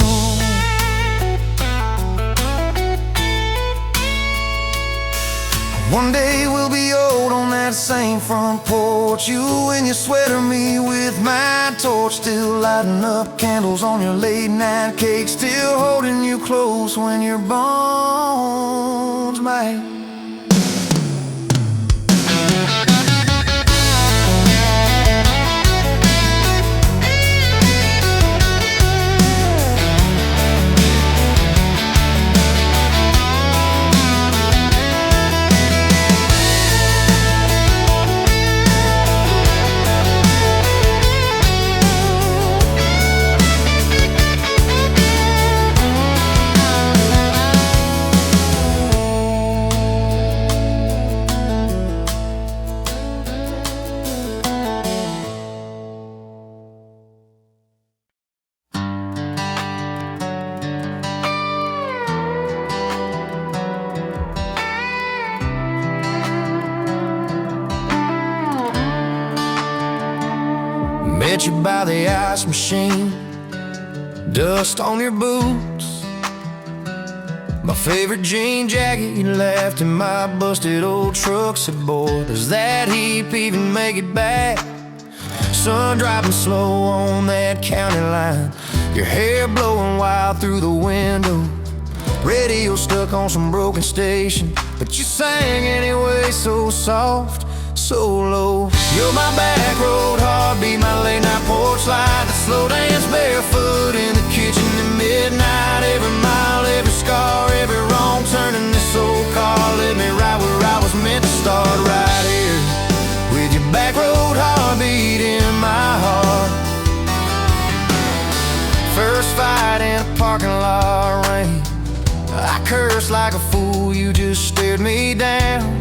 [SPEAKER 3] One day we'll be old on that same front porch. You in your sweater, me with my torch. Still lighting up candles on your late night cake. Still holding you close when your bones might. Met you by the ice machine, dust on your boots, my favorite jean jacket you left in my busted old truck. Said, boy, does that heap even make it back? Sun dropping slow on that county line, your hair blowing wild through the window. Radio stuck on some broken station, but you sang anyway, so soft, so low. You're my back road heartbeat, my late night porch light, the slow dance barefoot in the kitchen at midnight. Every mile, every scar, every wrong turn in this old car led me right where I was meant to start, right here with your back road heartbeat in my heart. First fight in a parking lot rain, I cursed like a fool, you just stared me down.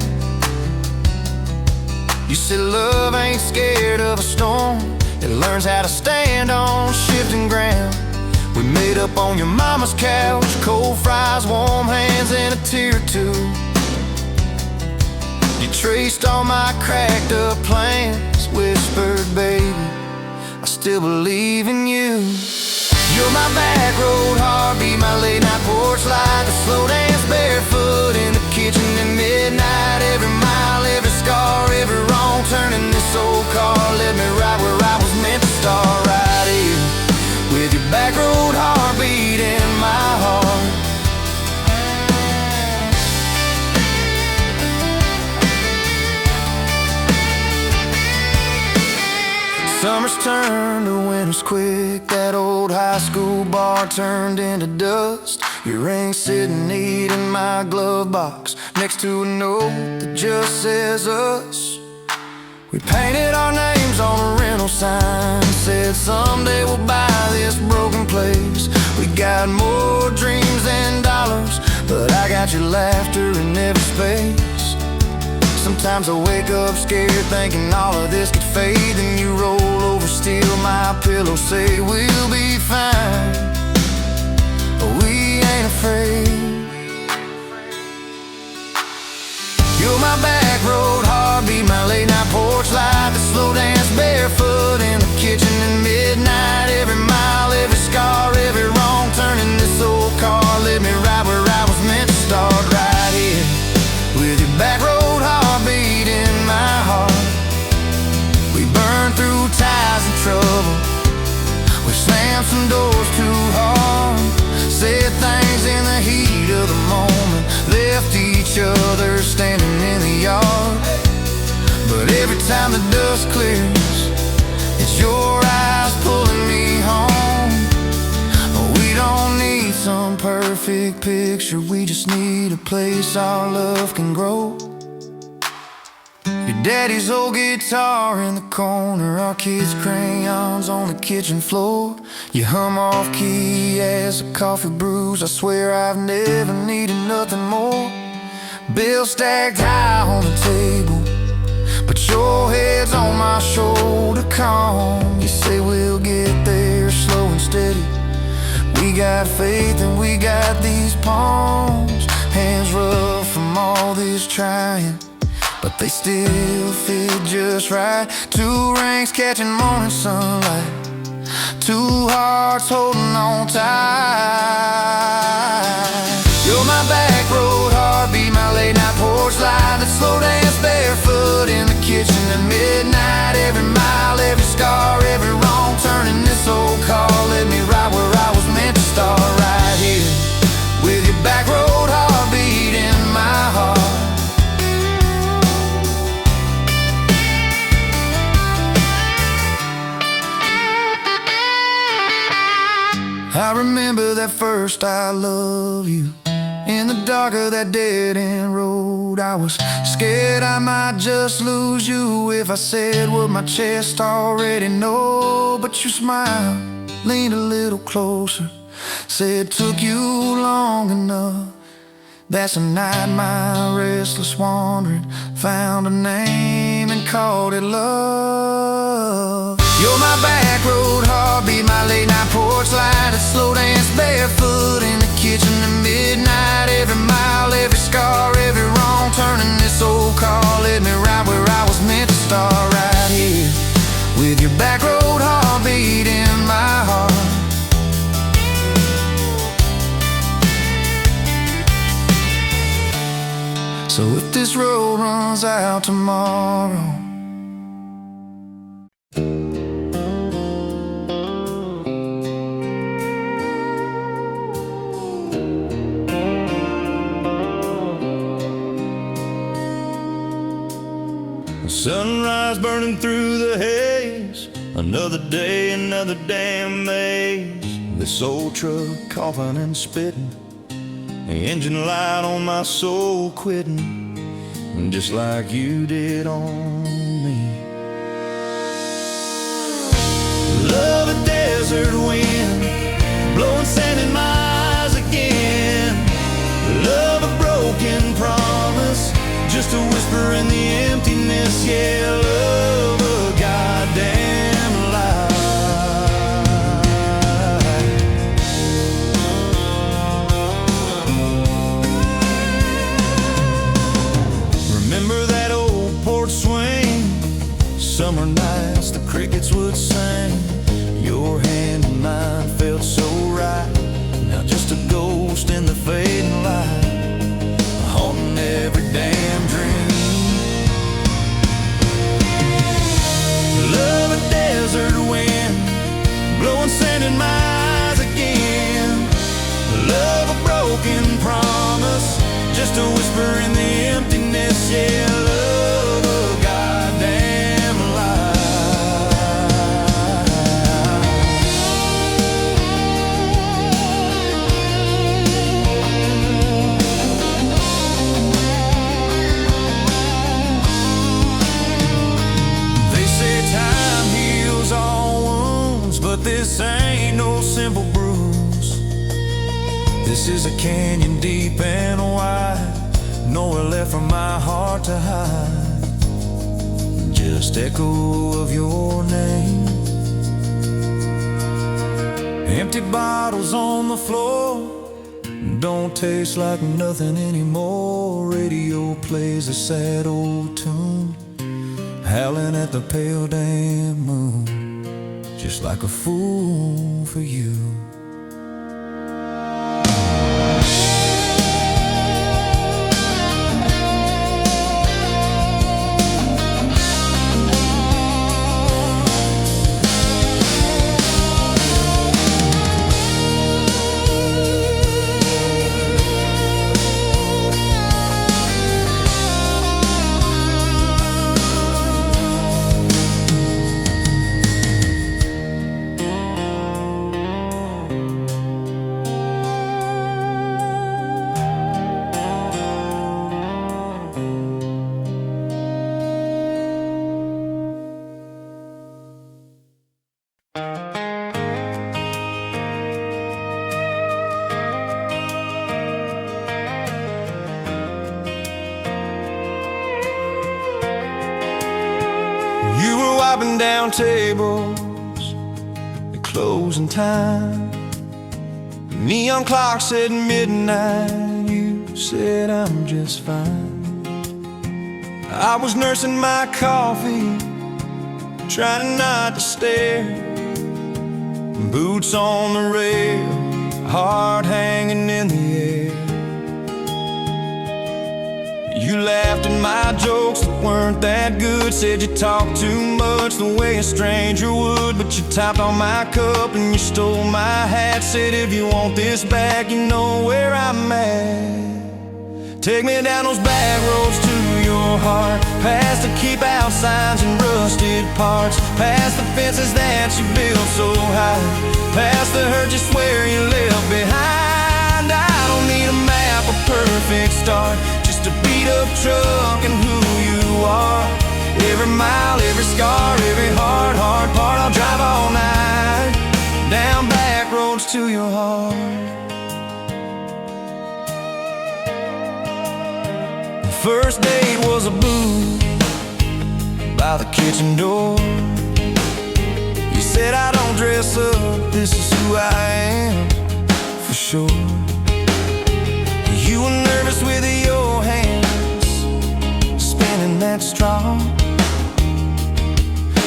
[SPEAKER 3] You said love ain't scared of a storm, it learns how to stand on shifting ground. We made up on your mama's couch, cold fries, warm hands, and a tear or two. You traced all my cracked up plans, whispered, baby, I still believe in you. You're my back road heartbeat, my late night porch light, the slow dance barefoot in the kitchen at midnight. Every mile, every scar, every wrong turn in this old car led me right where I was meant to start, right here with your back road heartbeat in my heart. Summer's turned to winter's quick. That old high school bar turned into dust. Your ring sitting neat in my glove box, next to a note that just says us. We painted our names on a rental sign, said someday we'll buy this broken place. We got more dreams than dollars, but I got your laughter in every space. Sometimes I wake up scared thinking all of this could fade, then you roll over, steal my pillow, say we'll be fine, but we ain't afraid. You're my back road heartbeat, my late night porch light, the slow dance barefoot in the kitchen at midnight. Every mile, every scar, every wrong
[SPEAKER 1] time the dust clears, it's your eyes pulling me home. We don't need some perfect picture, we just need a place our love can grow. Your daddy's old guitar in the corner, our kids' crayons on the kitchen floor. You hum off key as the coffee brews, I swear I've never needed nothing more. Bills stacked high on the table, but your head's on my shoulder, calm. You say we'll get there slow and steady. We got faith and we got these palms, hands rough from all this trying, but they still fit just right. Two rings catching morning sunlight, two hearts holding on tight. You're my back road heartbeat, my late night porch light, that slow dance barefoot in the kitchen at midnight. Every mile, every scar, every wrong turn in this old car led me right where I was meant to start, right here with your back road heartbeat in my heart. I remember that first I love you in the dark of that dead-end road. I was scared I might just lose you if I said what my chest already know. But you smiled, leaned a little closer, said took you long enough. That's a night my restless wandering found a name and called it love. You're my back road heartbeat, my late night porch light, a slow dance barefoot in the kitchen at midnight. Every mile, every scar, every wrong turn in this old car led me right where I was meant to start, right here with your back road heartbeat in my heart. So if this road runs out tomorrow,
[SPEAKER 3] sunrise burning through the haze, another day, another damn maze. This old truck coughing and spitting, the engine light on my soul quitting, just like you did on me. Love a desert wind, blowing sand in my eyes again. Love a broken promise, just a whisper in the emptiness. Yeah, love a goddamn lie. Remember that old porch swing, summer nights the crickets would sing. Your hand in mine felt so right, now just a ghost in the fading light, haunting every damn dream. Love a desert wind, blowing sand in my eyes again. Love a broken promise, just a whisper in the emptiness. Yeah, love a goddamn lie. This ain't no simple bruise. This is a canyon deep and wide, nowhere left for my heart to hide. Just echo of your name, empty bottles on the floor, don't taste like nothing anymore. Radio plays a sad old tune, howling at the pale damn moon, just like a fool for you.
[SPEAKER 1] wiping down tables at closing time. Neon clock said midnight, you said I'm just fine. I was nursing my coffee, trying not to stare. Boots on the rail, heart hanging in the air. You laughed at my jokes that weren't that good. Said you talked too much the way a stranger would. But you tapped on my cup and you stole my hat. Said if you want this back, you know where I'm at. Take me down those back roads to your heart, past the keep out signs and rusted parts, past the fences that you built so high, past the hurt you swear you left behind. I don't need a map, a perfect start, just a beat up truck and who you are. Every mile, every scar, every hard part, I'll drive all night down back roads to your heart. First date was a booth by the kitchen door. You said I don't dress up, this is who I am, for sure. You were nervous with your hands spinning that straw.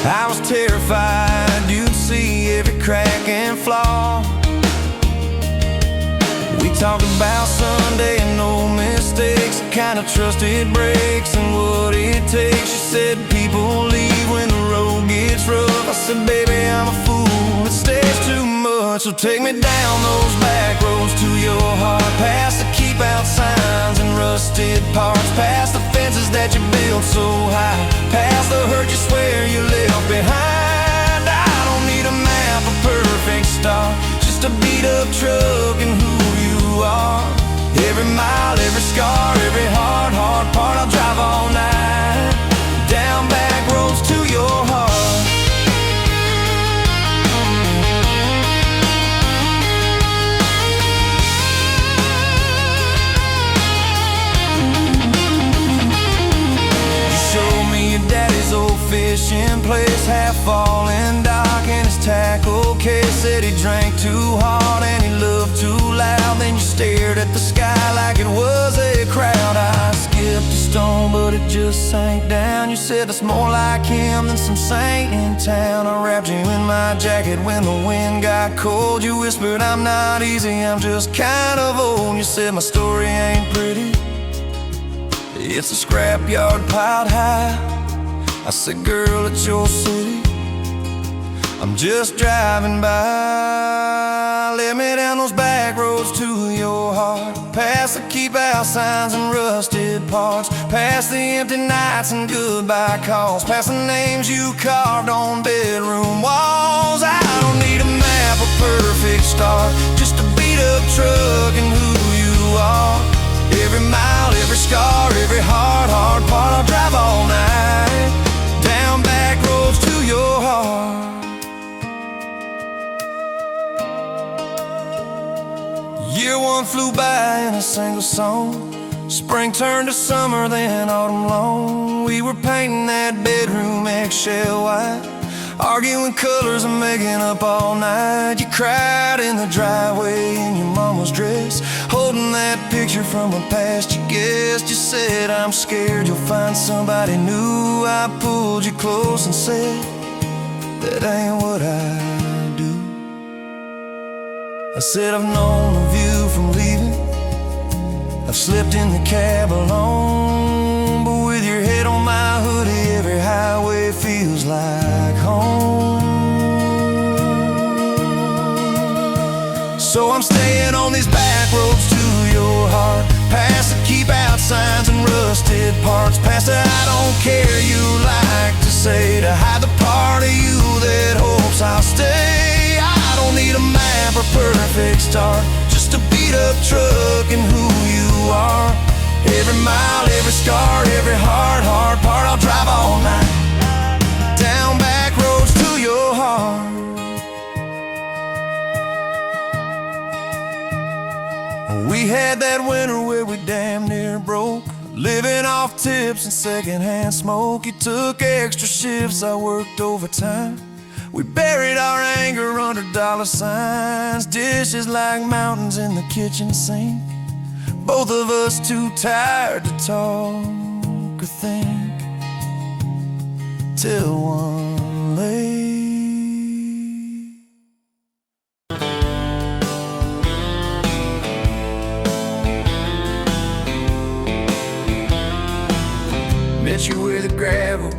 [SPEAKER 1] I was terrified you'd see every crack and flaw. We talked about Sunday and no mistakes, the kind of trust it breaks and what it takes. You said people leave when the road gets rough. I said, baby, I'm a fool, it stays too much. So take me down those back roads to your heart, past the keep out signs and rusted parts, past the fences that you built so high, past the hurt you swear you left behind. I don't need a map, a perfect start, just a beat up truck and who you are. Every mile, every scar, every hard part, I'll drive all night down back roads to your heart. You showed me your daddy's old fishing place, half fallen dock and his tackle case. Said he drank too hard and he loved too loud. Then you stared at the sky like it was a crowd. I skipped a stone but it just sank down. You said that's more like him than some saint in town. I wrapped you in my jacket when the wind got cold. You whispered I'm not easy, I'm just kind of old. You said my story ain't pretty, it's a scrapyard piled high. I said, girl, it's your city, I'm just driving by. Let me down those back roads to your heart, past the keep out signs and rusted parts, past the empty nights and goodbye calls, past the names you carved on bedroom walls. I don't need a map, a perfect start, just a beat up truck and who you are. Every mile, every scar, every hard part, I'll drive all night down back roads to your heart. Year one flew by in a single song. Spring turned to summer, then autumn long. We were painting that bedroom eggshell white, arguing colors and making up all night. You cried in the driveway in your mama's dress, holding that picture from a past you guessed. You said, I'm scared you'll find somebody new. I pulled you close and said, that ain't what I do. I said, I've known of you from leaving, I've slept in the cab alone, but with your head on my hoodie, every highway feels like home. So I'm staying on these back roads to your heart, past the keep out signs and rusted parts, past the I don't care you like to say, to hide the part of you that hopes I'll stay. I don't need a map or perfect start, just a beat up truck and who you are. Every mile, every scar, every hard part, I'll drive all night down back roads to your heart. We had that winter where we damn near broke, living off tips and secondhand smoke. You took extra shifts, I worked overtime. We buried our anger under dollar signs. Dishes like mountains in the kitchen sink. Both of us too tired to talk or think, till one late met you where the gravel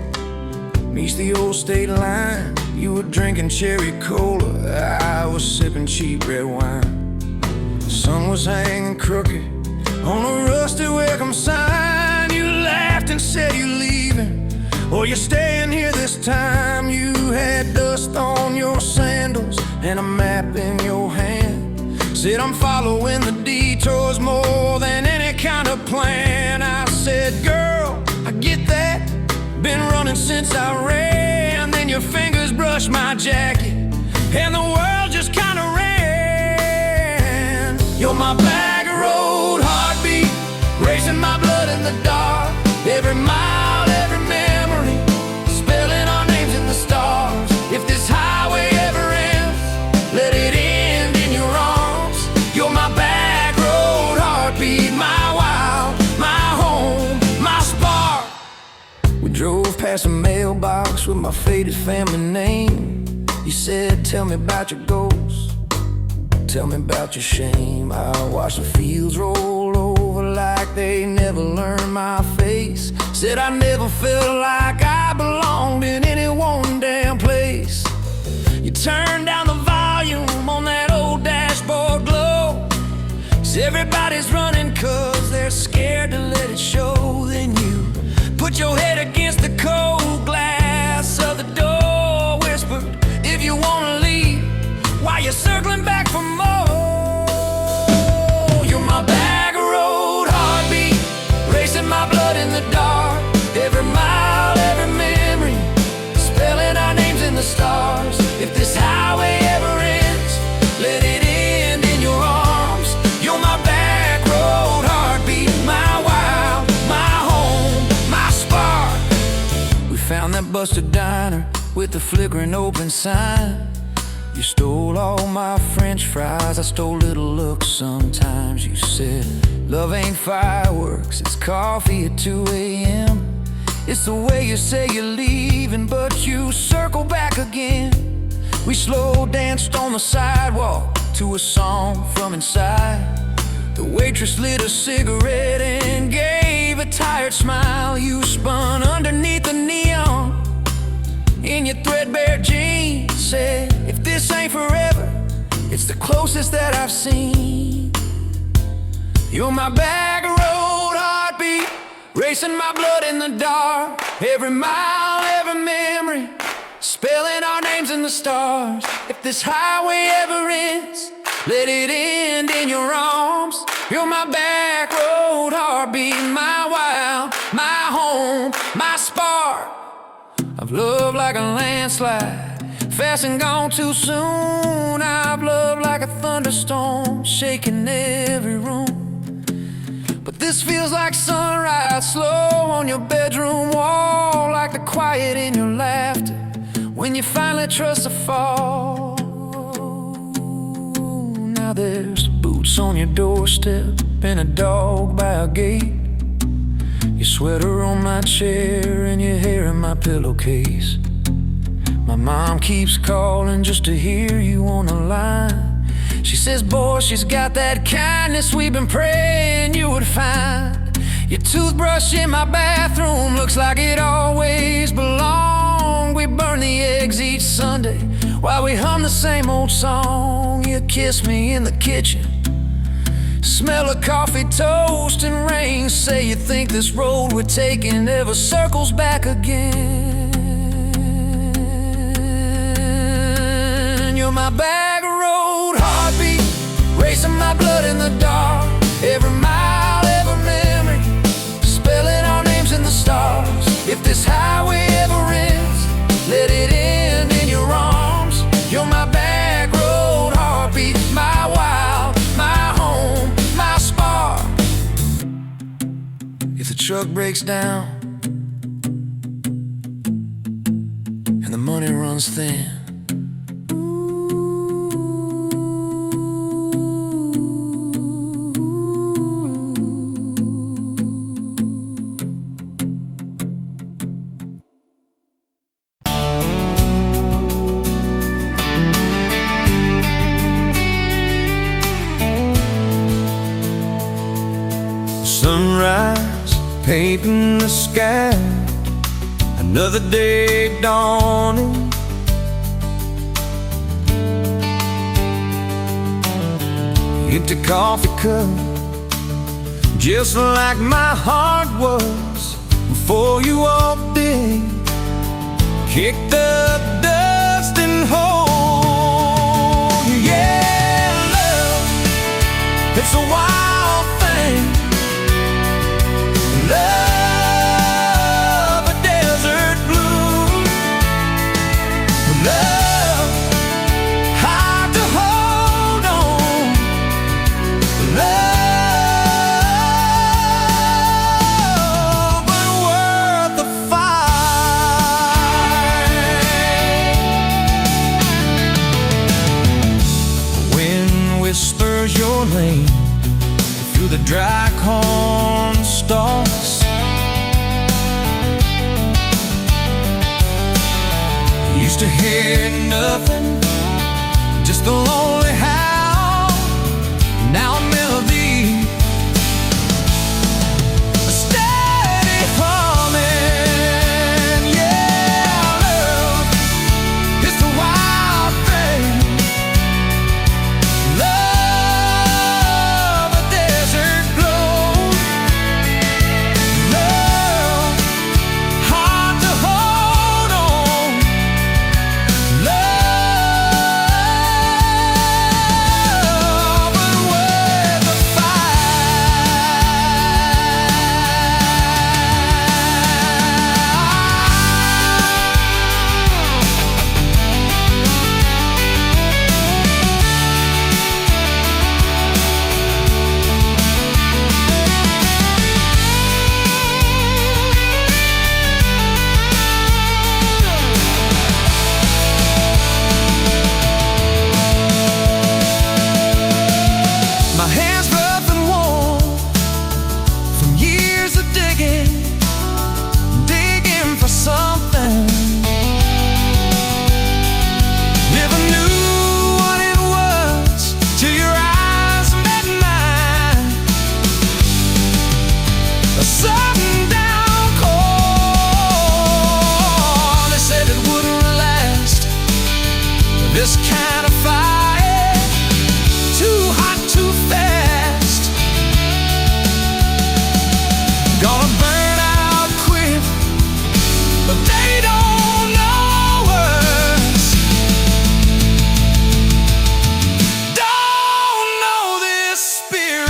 [SPEAKER 1] meets the old state line. You were drinking cherry cola, I was sipping cheap red wine. The sun was hanging crooked on a rusty welcome sign. You laughed and said you're leaving, or you're staying here this time. You had dust on your sandals and a map in your hand. Said I'm following the detours more than any kind of plan. I said, girl, I get that, been running since I ran. Then your fingers brushed my jacket and the world just kinda ran. You're my bag of road heartbeat, racing my blood in the dark. Every mile, every memory, spelling our names in the stars. If this highway ever ends, let it end in your arms. You're my back road heartbeat, my wild, my home, my spark. We drove past a mailbox with my faded family name. You said, tell me about your goals, tell me about your shame. I watched the fields roll over like they never learned my face. Said I never felt like I belonged in any one damn place. You turned down the volume on that old dashboard glow. 'Cause everybody's running 'cause they're scared to let it show. Then you put your head against the cold glass of the door, whispered, if you wanna leave, why you circling back for more? You're my bag of road heartbeat, racing my blood in the dark. Every mile, every memory, spelling our names in the stars. If this highway ever ends, let it end in your arms. You're my back road heartbeat, my wild, my home, my spark. We found that busted diner with the flickering open sign. You stole all my French fries, I stole little looks sometimes. You said, love ain't fireworks, it's coffee at 2 a.m. It's the way you say you're leaving, but you circle back again. We slow danced on the sidewalk to a song from inside. The waitress lit a cigarette and gave a tired smile. You spun underneath the neon in your threadbare jeans. Said, if this ain't forever, it's the closest that I've seen. You're my bag of road heartbeat, racing my blood in the dark. Every mile, every memory, spelling our names in the stars. If this highway ever ends, let it end in your arms. You're my back road heartbeat, my wild, my home, my spark. I've loved like a landslide, fast and gone too soon. I've loved like a thunderstorm, shaking every room. But this feels like sunrise, slow on your bedroom wall, like the quiet in your laughter when you finally trust a fall. Now there's boots on your doorstep and a dog by a gate. Your sweater on my chair and your hair in my pillowcase. My mom keeps calling just to hear you on the line. She says, boy, she's got that kindness we've been praying you would find. Your toothbrush in my bathroom looks like it always belonged. We burn the eggs each Sunday while we hum the same old song. You kiss me in the kitchen, smell of coffee, toast, and rain. Say you think this road we're taking ever circles back again. You're my bag of road heartbeat, racing my blood in the dark. Every mile, every memory, spelling our names in the stars. If this highway ever ends, let it end in your arms. You're my back road heartbeat, my wild, my home, my spark. If the truck breaks down and the money runs thin. Sunrise painting the sky, another day dawning. Empty coffee cup, just like my heart was before you walked in. Kick the dust and hold you. Yeah, love, it's a wild thing. Love, a desert blue. Love, hard to hold on. Love, but worth the fight. Wind whispers your name through the dry corn stalks. Used to hear nothing, just a lonely howl. Now a melody, a steady humming. Yeah, love, it's a wild thing. Love, a desert glow. Love, hard to hold on. Love, but worth the My hands rough and warm from years of digging for something. Never knew what it was till your eyes met mine. A sudden downpour, they said it wouldn't last. This kind of fire, too hot, too fast. Gonna burn out quick, but they don't know us. Don't know this spirit.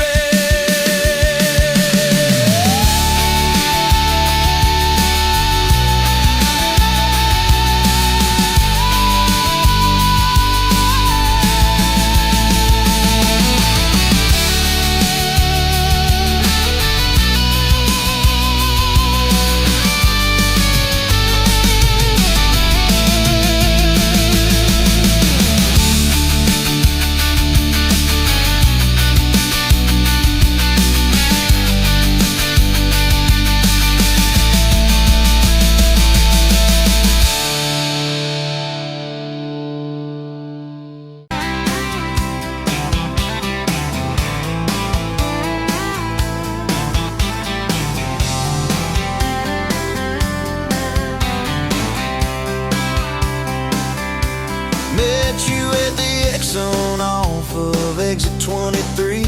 [SPEAKER 1] Met you at the Exxon off of exit 23.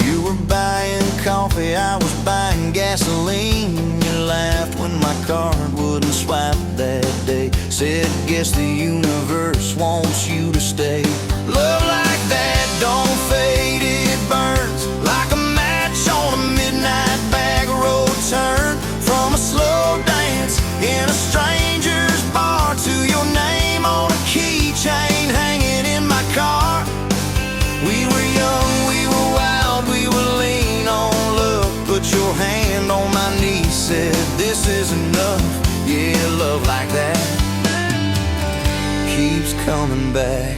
[SPEAKER 1] You were buying coffee, I was buying gasoline. You laughed when my card wouldn't swipe that day. Said, guess the universe wants you to stay. Love like that don't fade, it burns like a match on a midnight back road turn. From a slow dance in a stranger's bar to your name on a keychain hanging in my car. We were young, we were wild, we were lean on love. Put your hand on my knee. coming back.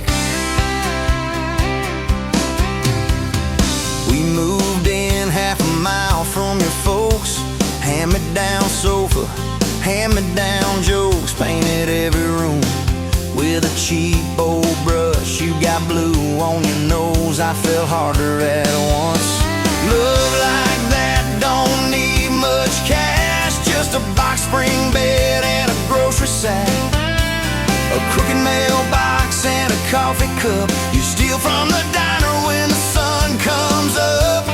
[SPEAKER 1] We moved in half a mile from your folks. Hand-me-down sofa, hand-me-down jokes. Painted every room with a cheap old brush. You got blue on your nose, I fell harder at once. Love like that don't need much cash, just a box spring bed and a grocery sack, a crooked mailbox and a coffee cup. You steal from the diner when the sun comes up.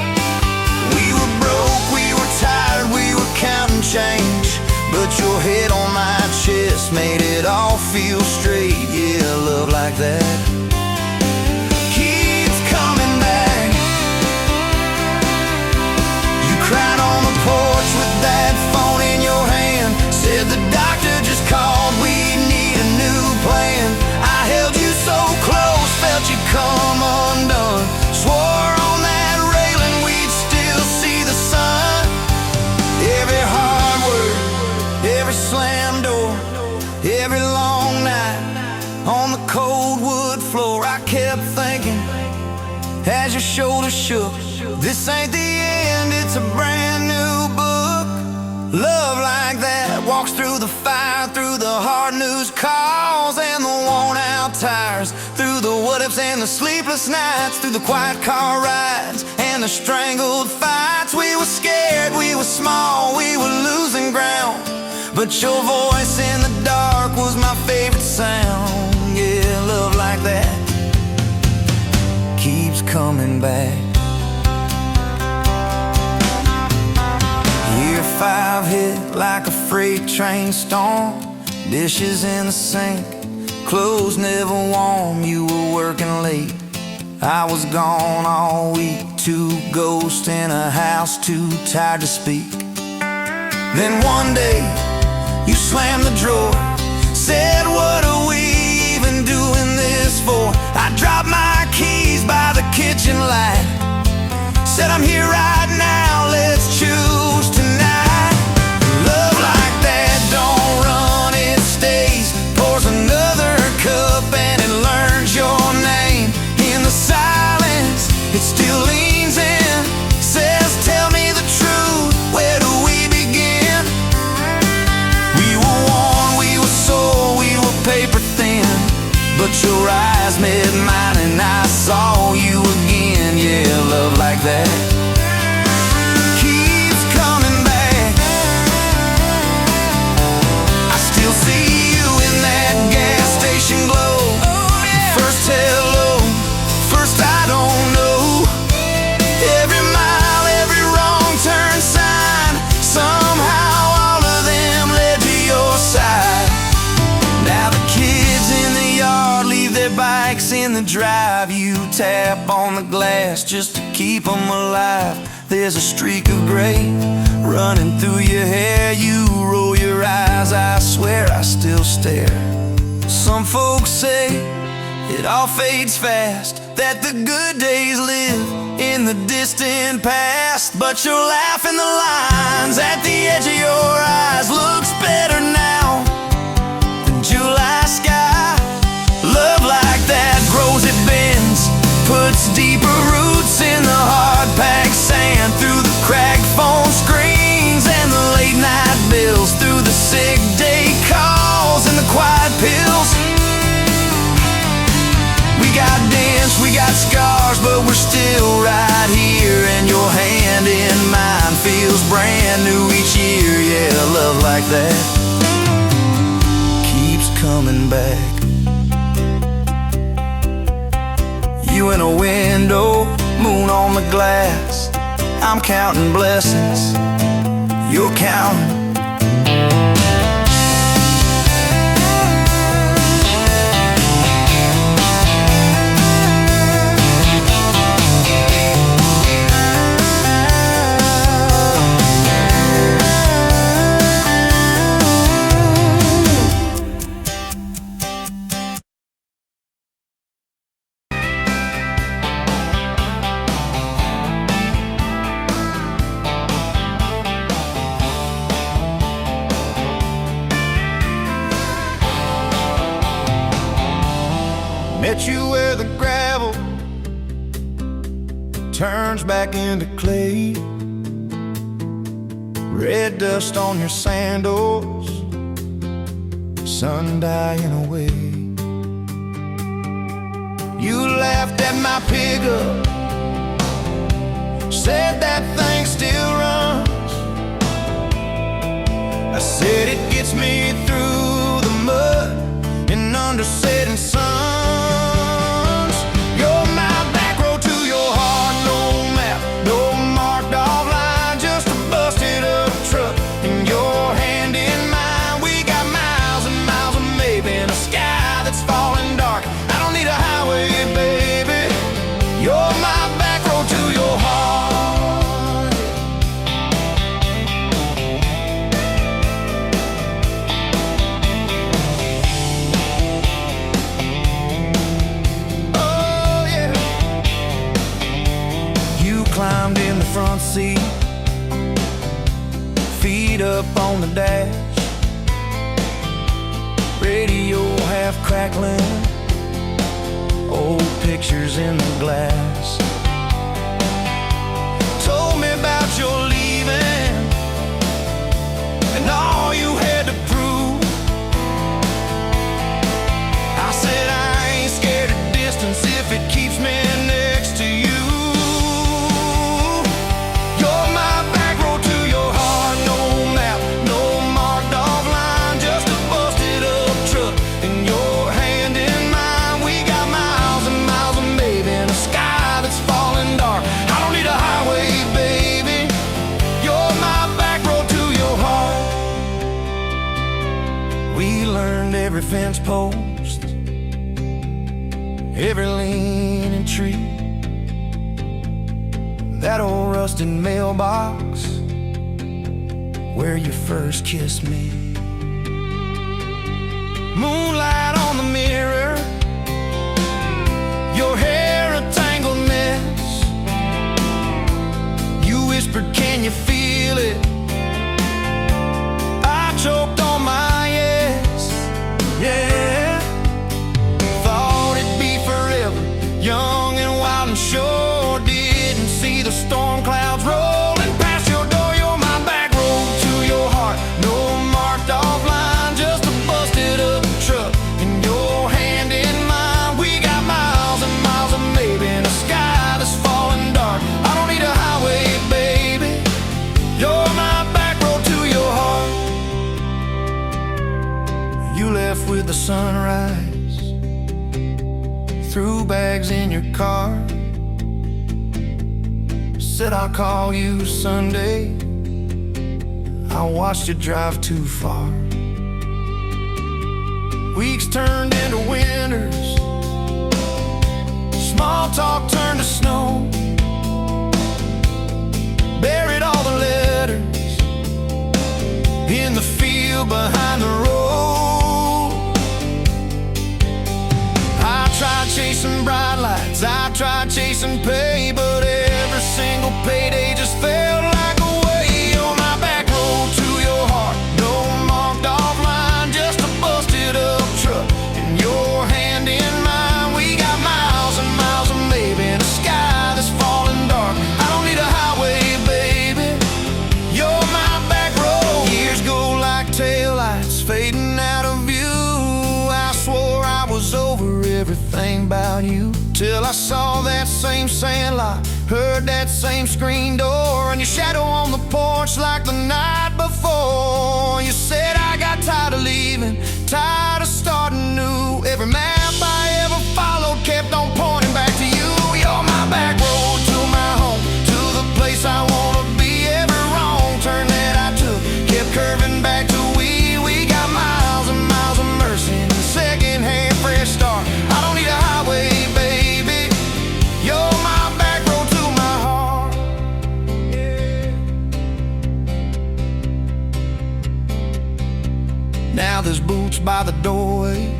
[SPEAKER 1] We were broke, we were tired, we were counting change, but your head on my chest made it all feel straight. Yeah, love like that keeps coming back. You cried on the porch with that phone in your hand, said the doctor just called, we need a new plan. I held you so close, felt you come undone, swore on that railing we'd still see the sun. Every hard word, every slam door, every long night on the cold wood floor, I kept thinking as your shoulders shook, this ain't the end, it's a brand new book. Love like that walks through the fire, through the hard news calls and the worn out tires, through the what ifs and the sleepless nights, through the quiet car rides and the strangled fights. We were scared, we were small, we were losing ground, but your voice in the dark was my favorite sound. Yeah, love like that keeps coming back. Year 5 hit like a freight train storm, dishes in the sink, clothes never warm. You were working late, I was gone all week. 2 ghosts in a house too tired to speak. Then one day you slammed the drawer, said what are we even doing this for? I dropped my keys by the kitchen light, said I'm here right now, let's choose tonight. Love like that don't run, it stays, pours another cup and it learns your name. In the silence it still leans in, says tell me the truth, where do we begin? We were worn, we were sore, we were paper thin, but your eyes met mine and I saw you again. Yeah, love like that keeps coming back. I still see you in that gas station glow. First hello, first I don't know. Every mile, every wrong turn sign, somehow all of them led to your side. Now the kids in the yard leave their bikes in the drive. You tap on the glass just to keep them alive. There's a streak of gray running through your hair. You roll your eyes, I swear I still stare. Some folks say it all fades fast, that the good days live in the distant past, but your laugh in the lines at the edge of your eyes looks better now than July sky. Love like that grows, it bends, puts deeper roots in the hard-packed sand, through the cracked phone screens and the late-night bills, through the sick day calls and the quiet pills. We got dents, we got scars, but we're still right here, and your hand in mine feels brand new each year. Yeah, love like that keeps coming back. You in a window, moon on the glass, I'm counting blessings, you're counting.
[SPEAKER 3] Met you where the gravel turns back into clay. Red dust on your sandals, sun dying away. You laughed at my pickup, said that thing still runs. I said it gets me through the mud and under setting suns. You're my back road to your heart, no map, no marked off line, just a busted up truck and your hand in mine. We got miles and miles of maybe in a sky that's falling dark. I don't need a highway, baby. You're my back road to your heart. Climbed in the front seat, feet up on the dash, radio half crackling, old pictures in the glass. Told me about your leaving and all you had to prove. I said I ain't scared of distance if it keeps me next to you. Every fence post, every leaning tree, that old rusted mailbox where you first kissed me. Moonlight on the mirror, your hair a tangled mess. You whispered, can you feel it? I choked on my yes. Yeah, thought it'd be forever, young and wild and sure. Didn't see the storm clouds rolling past your door. You're my back road to your heart, no marked off line, just a busted up truck and your hand in mine. We got miles and miles of maybe in a sky that's falling dark. I don't need a highway, baby. You're my back road to your heart. You left with the sunrise, threw bags in your car, said I'll call you Sunday. I watched you drive too far. Weeks turned into winters, small talk turned to snow. Buried all the letters in the field behind the road. I tried chasing bright lights, I tried chasing pay, but every single payday just felt like a way. You're my back road to your heart, no marked off line, just a busted up truck and your hand in mine. We got miles and miles of maybe in a sky that's falling dark. I don't need a highway, baby. You're my back road. Years go like taillights fading out of view. I swore I was over everything about you, till I saw that same sandlot, heard that same screen door, and your shadow on the porch like the night before. You said I got tired of leaving, tired of starting new. Every map I ever followed kept on pointing back to you. You're my back road to my home, to the place I wanna be. Every wrong turn that I took kept curving back to we got miles and miles of mercy and a second-hand fresh start. I don't need a highway, baby. You're my back road to my heart. Yeah. Now there's boots by the doorway,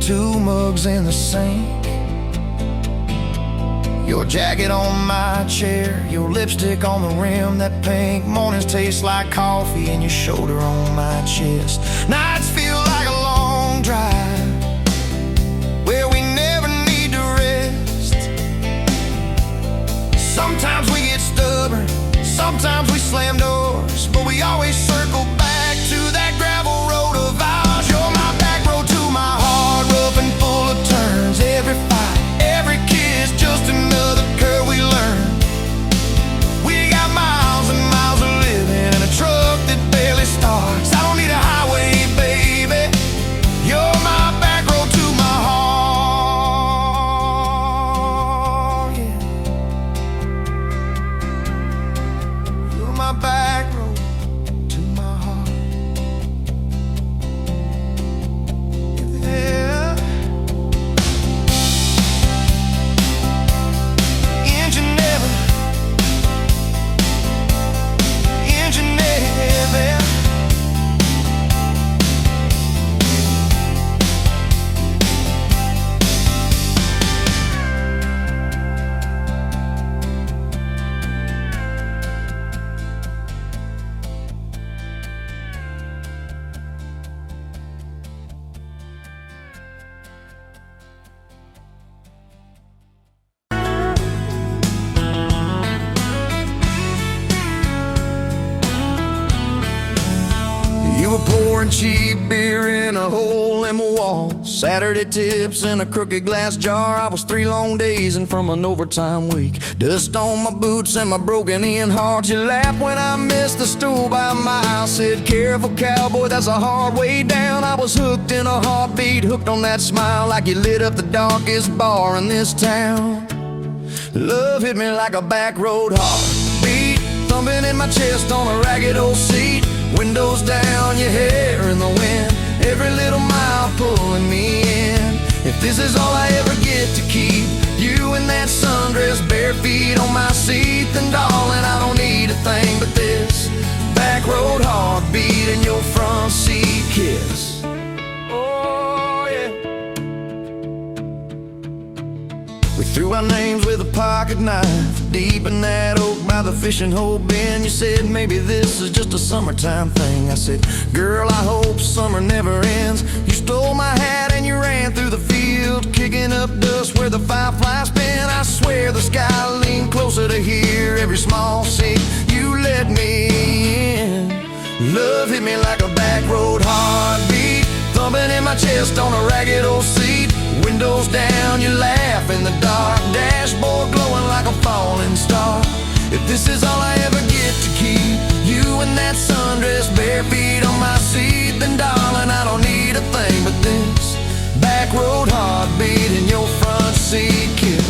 [SPEAKER 3] 2 mugs in the sink, your jacket on my chair, your lipstick on the rim, that pink. Mornings taste like coffee and your shoulder on my chest. Nights feel like a long drive,
[SPEAKER 1] a hole in my wall. Saturday tips in a crooked glass jar. I was 3 long days and from an overtime week. Dust on my boots and my broken in heart. You laughed when I missed the stool by a mile. Said, careful cowboy, that's a hard way down. I was hooked in a heartbeat, hooked on that smile, like you lit up the darkest bar in this town. Love hit me like a back road heartbeat, thumping in my chest on a ragged old seat. Windows down, your hair in the wind, every little mile pulling me in. If this is all I ever get to keep, you in that sundress, bare feet on my seat, then darling, I don't need a thing but this back road heartbeat and your front seat kiss. Oh yeah. We threw our names with a pocket knife deep in that oak by the fishing hole bin. You said maybe this is just a summertime thing. I said, girl, I hope summer never ends. You stole my hat and you ran through the field, kicking up dust where the fireflies spin. I swear the sky leaned closer to hear every small sea. You let me in. Love hit me like a back road heartbeat, thumping in my chest on a ragged old seat. Windows down, you laugh in the dark, dashboard glowing like a falling star. If this is all I ever get to keep, you in that sundress, bare feet on my seat, then darling, I don't need a thing but this back road heartbeat and your front seat kiss.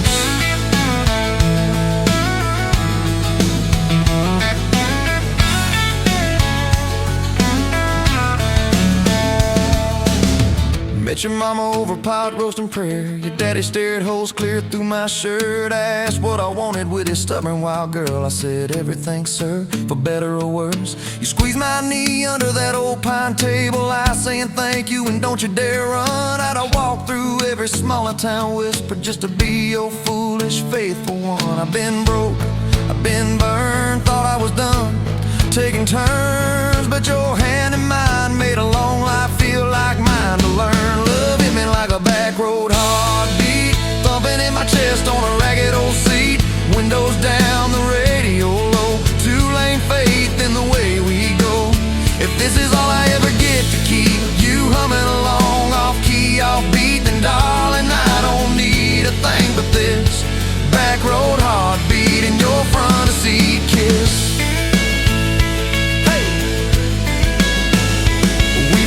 [SPEAKER 1] Met your mama over pot roast and prayer. Your daddy stared holes clear through my shirt. I asked what I wanted with his stubborn wild girl. I said everything, sir, for better or worse. You squeezed my knee under that old pine table, I saying thank you and don't you dare run. I'd have walked through every smaller town whisper just to be your foolish, faithful one. I've been broke, I've been burned, thought I was done taking turns, but your hand in mine made a long life feel like mine to learn. Love hit me like a back road heartbeat, thumping in my chest on a ragged old seat. Windows down, the radio low, 2-lane faith in the way we go. If this is all I ever get to keep, you humming along off key, off beat, then darling, I don't need a thing but this back road heartbeat and your front seat kiss.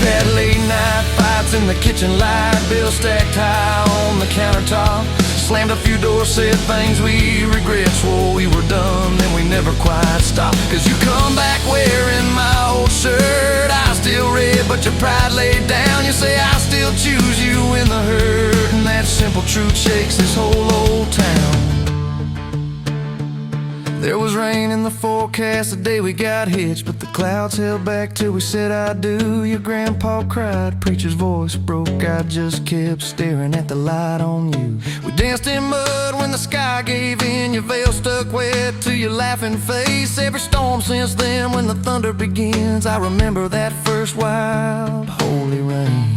[SPEAKER 1] Had late night fights in the kitchen light, bills stacked high on the countertop. Slammed a few doors, said things we regret, swore we were done, then we never quite stopped. Cause you come back wearing my old shirt, I still red but your pride laid down. You say I still choose you in the hurt, and that simple truth shakes this whole old town. There was rain in the forecast the day we got hitched, but the clouds held back till we said I do. Your grandpa cried, preacher's voice broke, I just kept staring at the light on you. We danced in mud when the sky gave in, your veil stuck wet to your laughing face. Every storm since then when the thunder begins, I remember that first wild holy rain.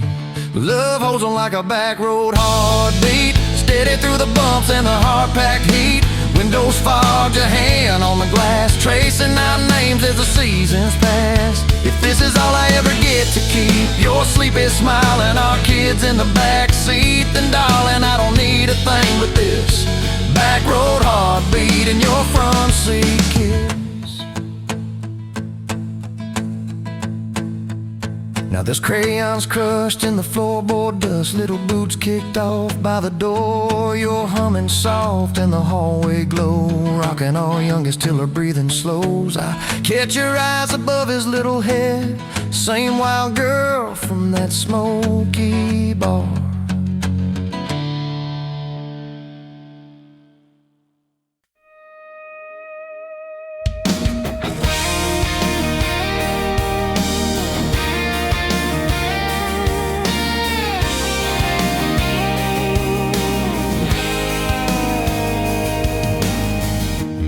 [SPEAKER 1] Love holds on like a back road heartbeat, steady through the bumps and the hard-packed heat. Windows fogged, your hand on the glass, tracing out names as the seasons pass. If this is all I ever get to keep, your sleepy smile and our kids in the back seat, then darling, I don't need a thing but this back road heartbeat and your front seat kiss. Now there's crayons crushed in the floorboard dust, little boots kicked off by the door. You're humming soft in the hallway glow, rocking our youngest till her breathing slows. I catch your eyes above his little head, same wild girl from that smoky bar.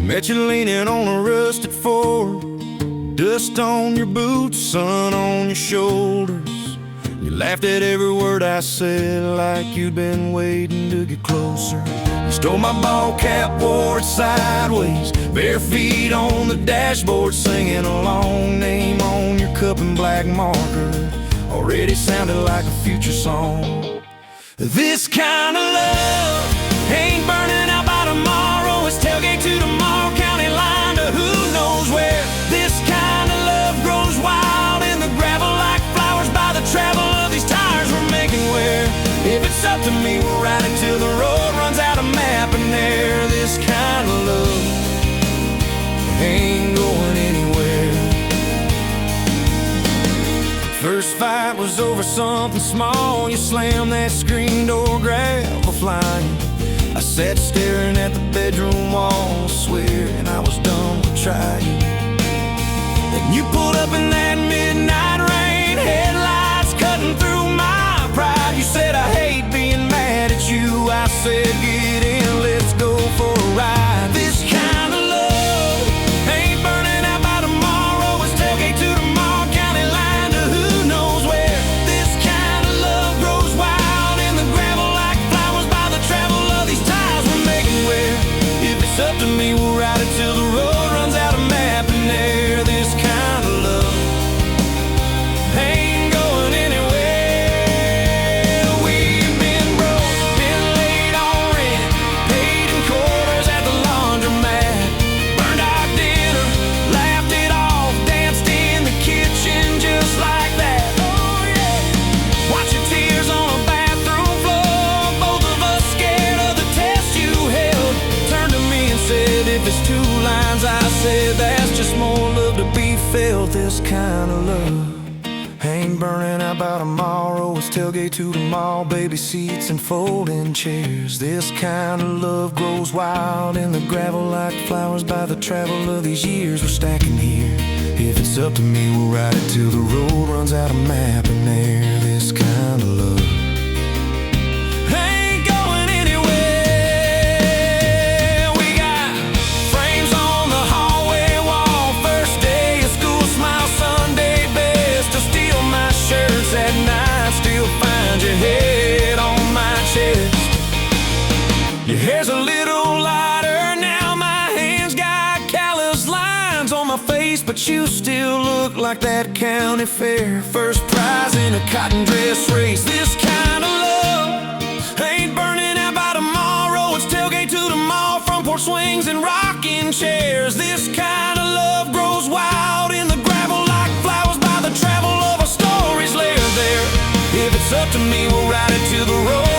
[SPEAKER 1] Met you leaning on a rusted Ford, dust on your boots, sun on your shoulders. You laughed at every word I said like you'd been waiting to get closer. You stole my ball cap, wore it sideways, bare feet on the dashboard, singing a long name on your cup in black marker. already sounded like a future song. This kind of love ain't burning out by tomorrow. It's tailgate to tomorrow, county line to who knows where. This kind of love grows wild in the gravel like flowers by the travel of these tires we're making wear. If it's up to me, we'll ride it till the road runs out of map and air. This kind of love ain't going anywhere. First fight was over something small. You slammed that screen door, gravel flying. I sat staring at the bedroom wall, swearing I was done with trying. Then you pulled up in that midnight rain, headlights cutting through my pride. You said, I hate being mad at you. I said, get in, let's go for a ride. This kind of love ain't burning out by tomorrow. It's tailgate to tomorrow, county line to who knows where. This kind of love grows wild in the gravel like flowers by the travel of these ties we're making wear. If it's up to me, we'll ride it till the road runs out of map and air. This kind of love ain't going anywhere. We've been broke, been late on rent, paid in quarters at the laundromat, burned our dinner, laughed it off, danced in the kitchen just like that. Oh yeah, watch your tears on a bathroom floor, both of us scared of the test you held. Turned to me and said, if it's two lines, I said, that's just more love to be felt. This kind of love ain't burning out by tomorrow. It's tailgate to the mall, baby seats and folding chairs. This kind of love grows wild in the gravel like flowers by the travel of these years we're stacking here. If it's up to me, we'll ride it till the road runs out of map and air. This kind of love ain't going anywhere. We got frames on the hallway wall, first day of school, smile Sunday best. To steal my shirts at night, still find your head on my chest. Your hair's a little lighter now, my hands got callous lines on my face, but you still look like that county fair first prize in a cotton dress race. This kind of love ain't burning out by tomorrow. It's tailgate to the mall, front porch swings and rocking chairs. This kind of love grows wild in the gravel like flowers by the travel of our stories layered there. If it's up to me, we'll ride it till the road